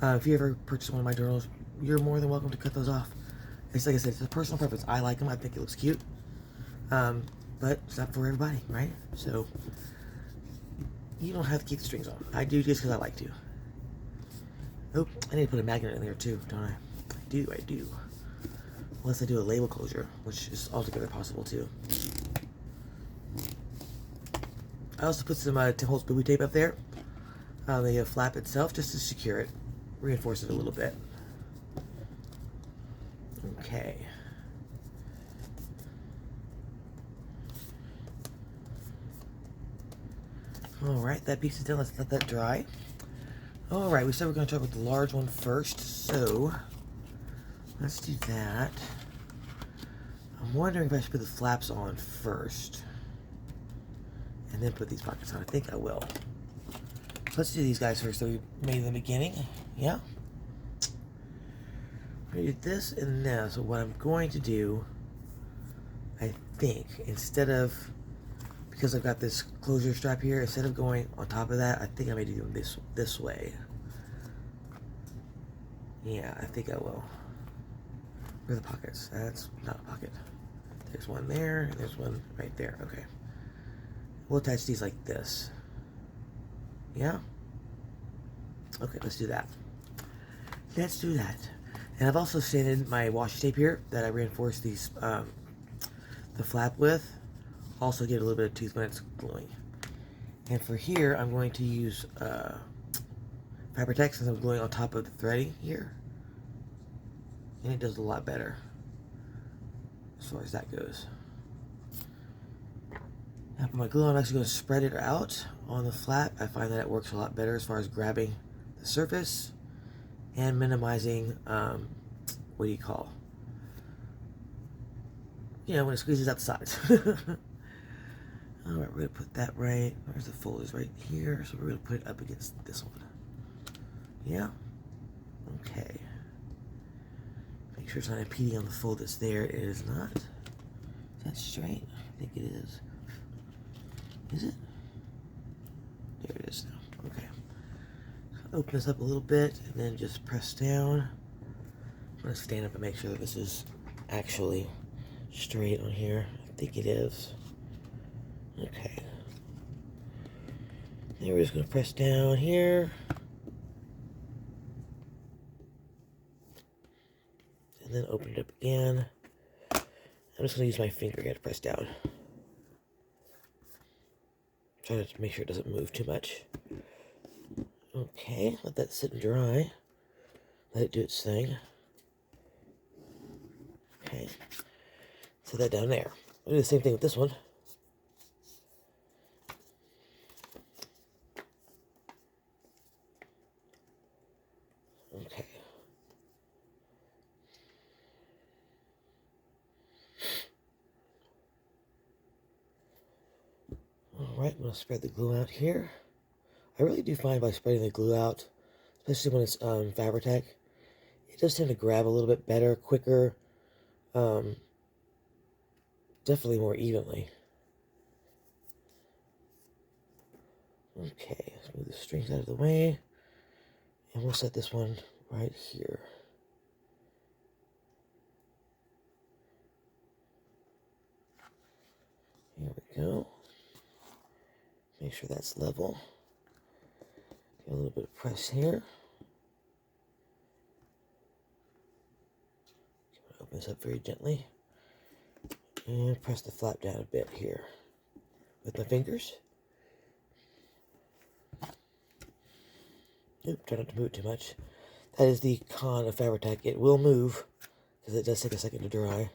if you ever purchase one of my journals, you're more than welcome to cut those off. It's like I said, it's a personal preference. I like them. I think it looks cute. But it's not for everybody, right? So you don't have to keep the strings on. I do just because I like to. Oh, I need to put a magnet in there too, don't I? I do. Unless I do a label closure, which is altogether possible too. I also put some Tim Holtz booby tape up there on the flap itself just to secure it, reinforce it a little bit. Okay. Alright, that piece is done. Let's let that dry. Alright, we said we're going to start with the large one first, so let's do that. I'm wondering if I should put the flaps on first. and then put these pockets on. I think I will. Let's do these guys first that we made in the beginning. Yeah. I did this and this. So what I'm going to do, I think, instead of, because I've got this closure strap here, instead of going on top of that, I think I may do them this way. Yeah, I think I will. Where are the pockets? That's not a pocket. There's one there, and there's one right there. Okay. We'll attach these like this. Yeah? Okay, let's do that. Let's do that. And I've also sanded my washi tape here that I reinforced these, the flap with. Also get a little bit of tooth when it's gluing. And for here, I'm going to use Fabri-Tac since I'm gluing on top of the threading here. And it does a lot better as far as that goes. Now for my glue, I'm actually going to spread it out on the flap. I find that it works a lot better as far as grabbing the surface and minimizing, what do you call? You know, when it squeezes out the sides. Alright, we're going to put that right. Where's the folders? Right here. So we're going to put it up against this one. Yeah? Okay. Make sure it's not impeding on the fold that's there. It is not. Is that straight? I think it is. Is it? There it is now. Okay. So open this up a little bit and then just press down. I'm going to stand up and make sure that this is actually straight on here. I think it is. Okay. Then we're just going to press down here. And then open it up again. I'm just going to use my finger here to press down. Try to make sure it doesn't move too much. Okay, let that sit and dry. Let it do its thing. Okay. Set that down there. I'll do the same thing with this one. Okay. Alright, I'm going to spread the glue out here. I really do find by spreading the glue out, especially when it's Fabri-Tac, it does tend to grab a little bit better, quicker, definitely more evenly. Okay, let's move the strings out of the way, and we'll set this one right here. Here we go. Make sure that's level. Get a little bit of press here. Open this up very gently. And press the flap down a bit here with my fingers. Oop, try not to move it too much. That is the con of Fabri-Tac. It will move, because it does take a second to dry.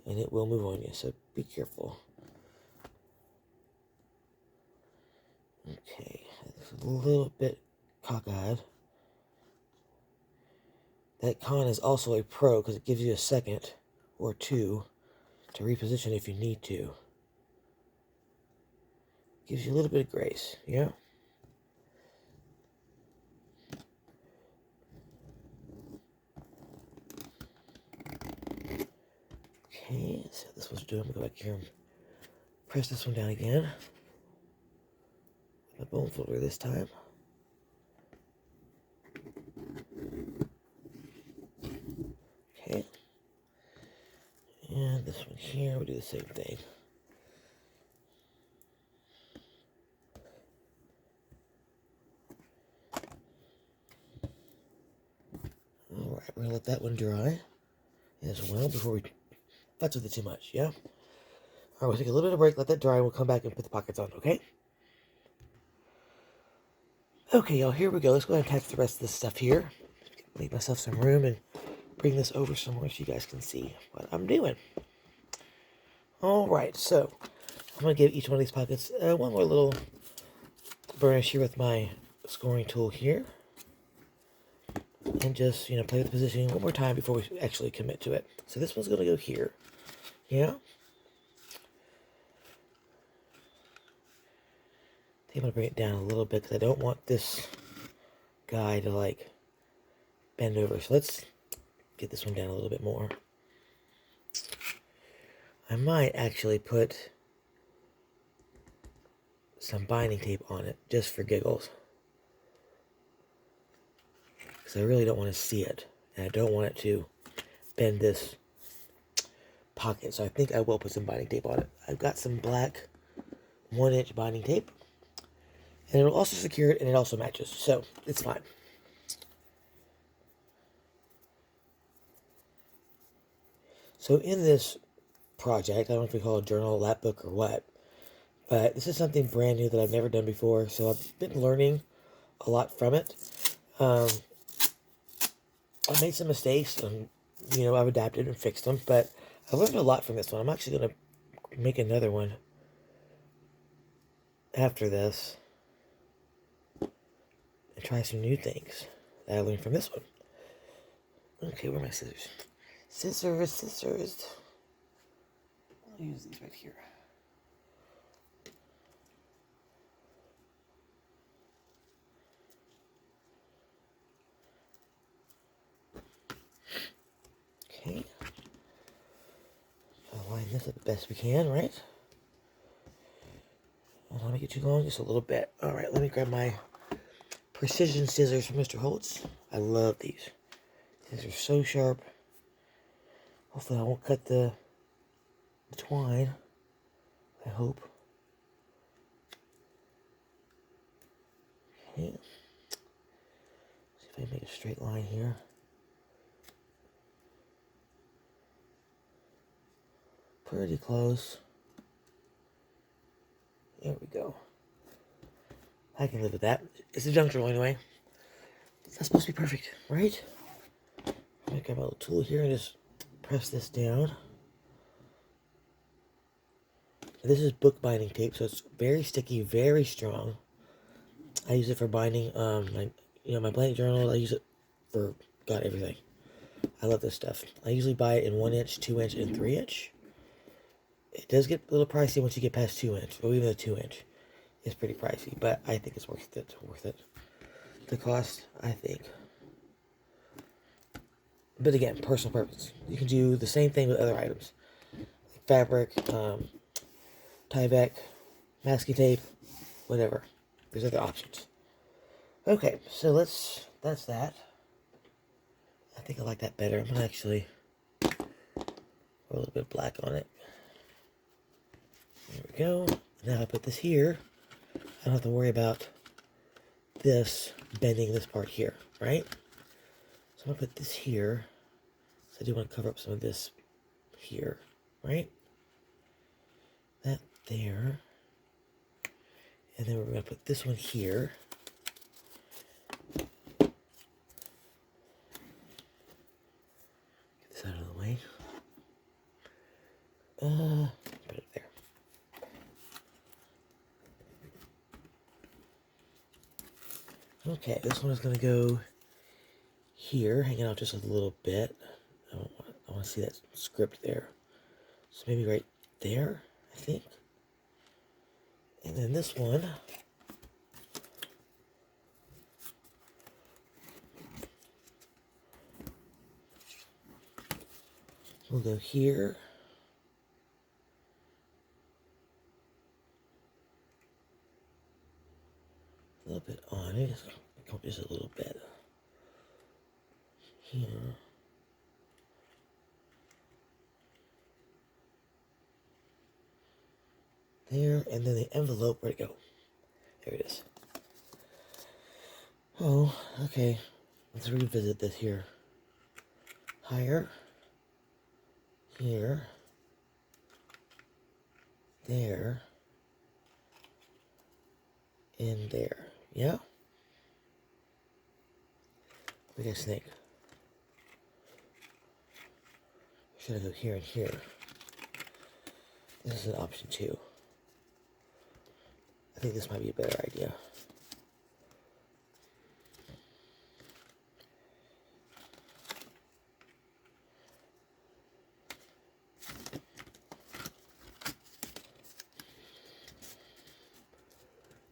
And it will move on you, so be careful. Okay, it's a little bit cockeyed. That con is also a pro because it gives you a second or two to reposition if you need to. Gives you a little bit of grace, yeah? Okay, so this one's doing. I'm gonna go back here and press this one down again. My bone folder this time. Okay. And this one here, we'll do the same thing. Alright, we're going to let that one dry as well before we futz with it too much, yeah? Alright, we'll take a little bit of a break, let that dry, and we'll come back and put the pockets on, okay? Okay, y'all, here we go. Let's go ahead and attach the rest of this stuff here. Leave myself some room and bring this over somewhere so you guys can see what I'm doing. Alright, so I'm going to give each one of these pockets one more little burnish here with my scoring tool here. And just, you know, play with the positioning one more time before we actually commit to it. So this one's going to go here. Yeah? I'm going to bring it down a little bit because I don't want this guy to like bend over. So let's get this one down a little bit more. I might actually put some binding tape on it just for giggles. Because I really don't want to see it. And I don't want it to bend this pocket. So I think I will put some binding tape on it. I've got some black 1-inch binding tape. And it'll also secure it, and it also matches. So it's fine. So in this project, I don't know if we call it a journal, lap book, or what, but this is something brand new that I've never done before. So I've been learning a lot from it. I made some mistakes, and I've adapted and fixed them, but I learned a lot from this one. I'm actually going to make another one after this and try some new things that I learned from this one. Okay, where are my scissors? Scissors. I'll use these right here. Okay. Align this up the best we can, right? I don't make it too long, just a little bit. Alright, let me grab my precision scissors from Mr. Holtz. I love these. These are so sharp. Hopefully I won't cut the twine. I hope. Okay. See if I can make a straight line here. Pretty close. There we go. I can live with that. It's a junk drawer anyway. That's supposed to be perfect, right? I'm gonna grab my little tool here and just press this down. This is book binding tape, so it's very sticky, very strong. I use it for binding my blank journal. I use it for everything. I love this stuff. I usually buy it in 1-inch, 2-inch, and 3-inch. It does get a little pricey once you get past 2-inch, or even a 2-inch. It's pretty pricey, but I think it's worth it. The cost, I think. But again, personal preference. You can do the same thing with other items. Like fabric, Tyvek, masking tape, whatever. There's other options. Okay, so that's that. I think I like that better. I'm going to actually put a little bit of black on it. There we go. Now I put this here. I don't have to worry about this bending this part here, right? So I'm going to put this here. So I do want to cover up some of this here, right? That there. And then we're going to put this one here. Get this out of the way. Put it there. Okay, this one is going to go here, hanging out just a little bit. I want to see that script there. So maybe right there, I think. And then this one will go here. A little bit on it, just a little bit here. There, and then the envelope, where'd it go? There it is. Oh, okay. Let's revisit this here. Higher. Here. There. And there. Yeah? What do you guys think? Should I go here and here? This is an option too. I think this might be a better idea.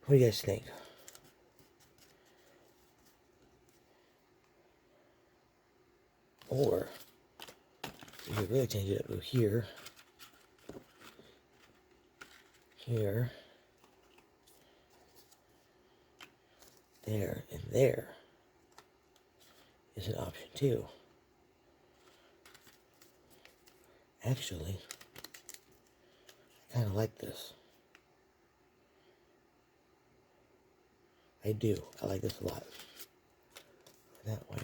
What do you guys think? Or you could really change it up to here, here, there, and there is an option too. Actually, I kind of like this. I do. I like this a lot. That way.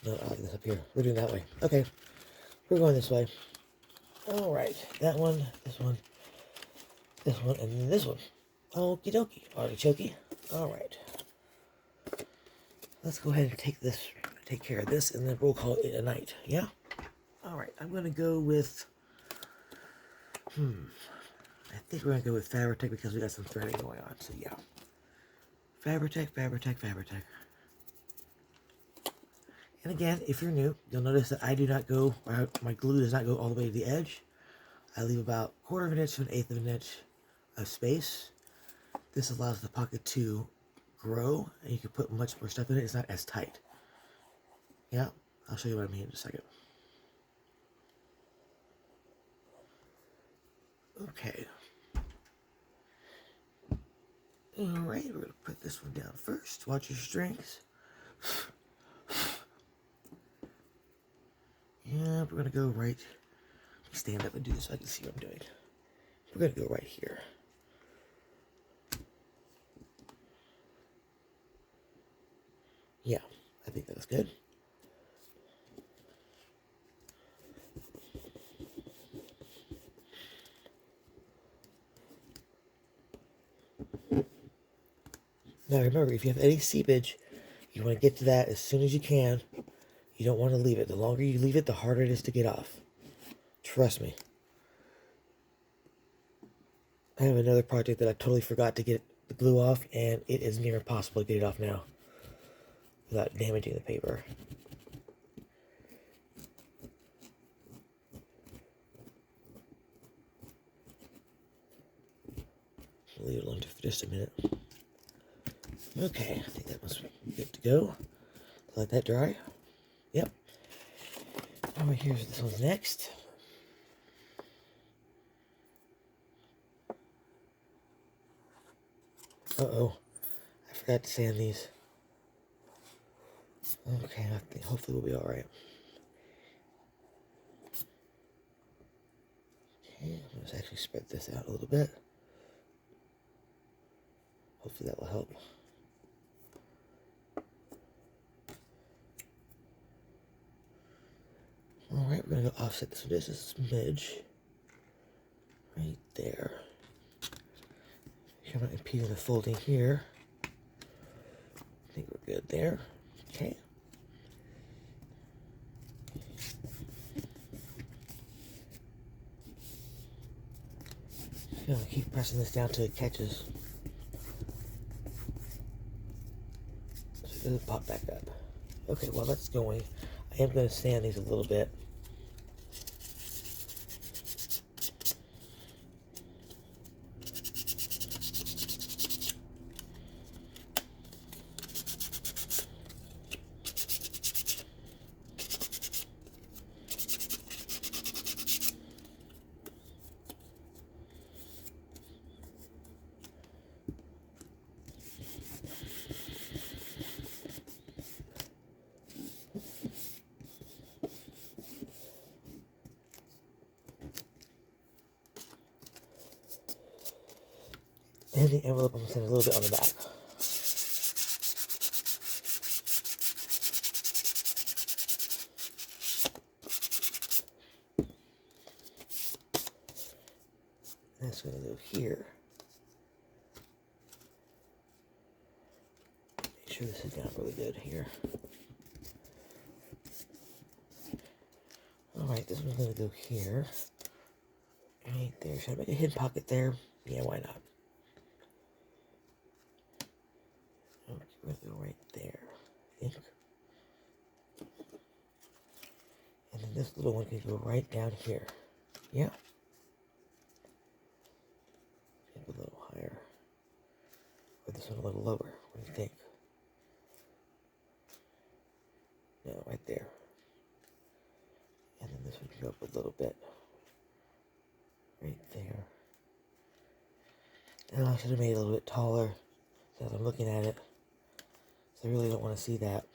No, I like this up here. We're doing that way. Okay. We're going this way. Alright. That one, this one, and then this one. Okie dokie. Artichoke. Alright. Let's go ahead and take care of this, and then we'll call it a night. Yeah? Alright. I'm going to go with... I think we're going to go with Fabritech because we got some threading going on. So, yeah. Fabritech. And again, if you're new, you'll notice that I do not go, my glue does not go all the way to the edge. I leave about 1/4 of an inch to 1/8 of an inch of space. This allows the pocket to grow, and you can put much more stuff in it. It's not as tight. Yeah, I'll show you what I mean in a second. Okay. Alright, we're going to put this one down first. Watch your strings. Yeah, we're going to go right. Let me stand up and do this so I can see what I'm doing. We're going to go right here. Yeah, I think that's good. Now remember, if you have any seepage, you want to get to that as soon as you can. You don't want to leave it. The longer you leave it, the harder it is to get off. Trust me. I have another project that I totally forgot to get the glue off, and it is near impossible to get it off now without damaging the paper. Leave it alone for just a minute. Okay, I think that must be good to go. Let that dry. Yep. Alright, here's this one's next. Uh-oh. I forgot to sand these. Okay, I think hopefully we'll be alright. Okay, let's actually spread this out a little bit. Hopefully that will help. Alright, we're going to go offset this one just a smidge. Right there. I'm not impeding the folding here. I think we're good there. Okay. I'm going to keep pressing this down till it catches. So it doesn't pop back up. Okay, while that's going, I am going to sand these a little bit. And the envelope, I'm going to sand a little bit on the back. That's going to go here. Make sure this is down really good here. Alright, this one's going to go here. Right there. Should I make a hidden pocket there? Yeah, why not? We're going to go right there, I think. And then this little one can go right down here. Yeah. a little higher. Or this one a little lower. What do you think? No, right there. And then this one can go up a little bit. Right there. And I should have made it a little bit taller as I'm looking at it. So I really don't want to see that.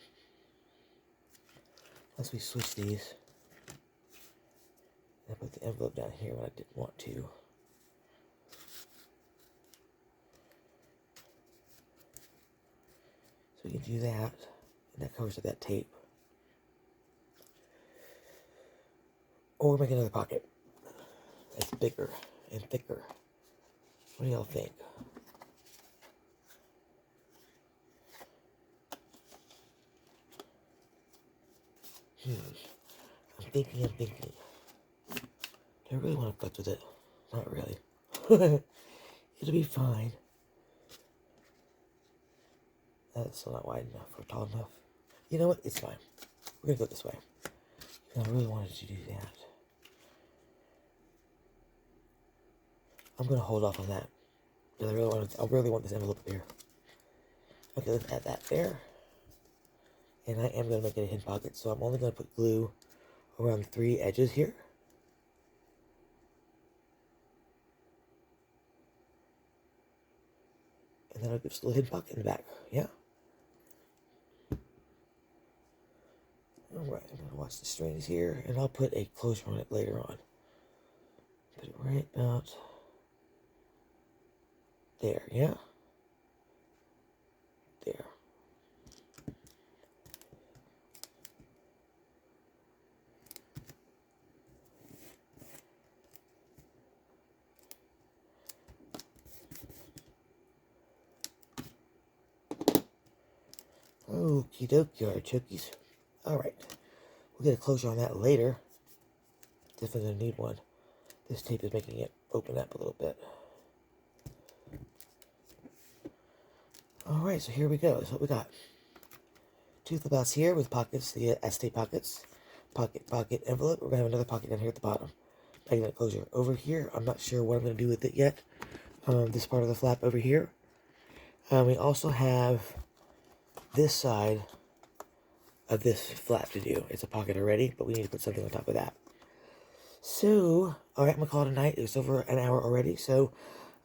Unless we switch these. And I put the envelope down here when I didn't want to. So we can do that. And that covers up that tape. Or make another pocket that's bigger and thicker. What do y'all think? I'm thinking. Do I really want to futz with it? Not really. It'll be fine. That's still not wide enough or tall enough. You know what? It's fine. We're gonna go this way. I really wanted to do that. I'm gonna hold off on that because I really want this envelope here. Okay, let's add that there. And I am gonna make it a hidden pocket, so I'm only gonna put glue around the 3 edges here. And then I'll give us a little hidden pocket in the back. Yeah. Alright, I'm gonna watch the strings here, and I'll put a closure on it later on. Put it right about there, yeah? There. Okie dokie, artichokes. Alright. We'll get a closure on that later. Definitely gonna need one. This tape is making it open up a little bit. Alright, so here we go. That's what we got. 2 flip outs here with pockets, the acetate pockets. Pocket, envelope. We're gonna have another pocket down here at the bottom. Magnet closure. Over here, I'm not sure what I'm gonna do with it yet. This part of the flap over here. We also have this side of this flap to do. It's a pocket already, but we need to put something on top of that. So, alright, I'm gonna call it a night. It's over an hour already, so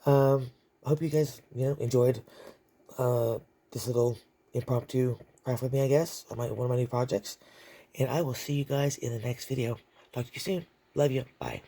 I hope you guys, enjoyed this little impromptu craft with me, I guess, on one of my new projects. And I will see you guys in the next video. Talk to you soon. Love you. Bye.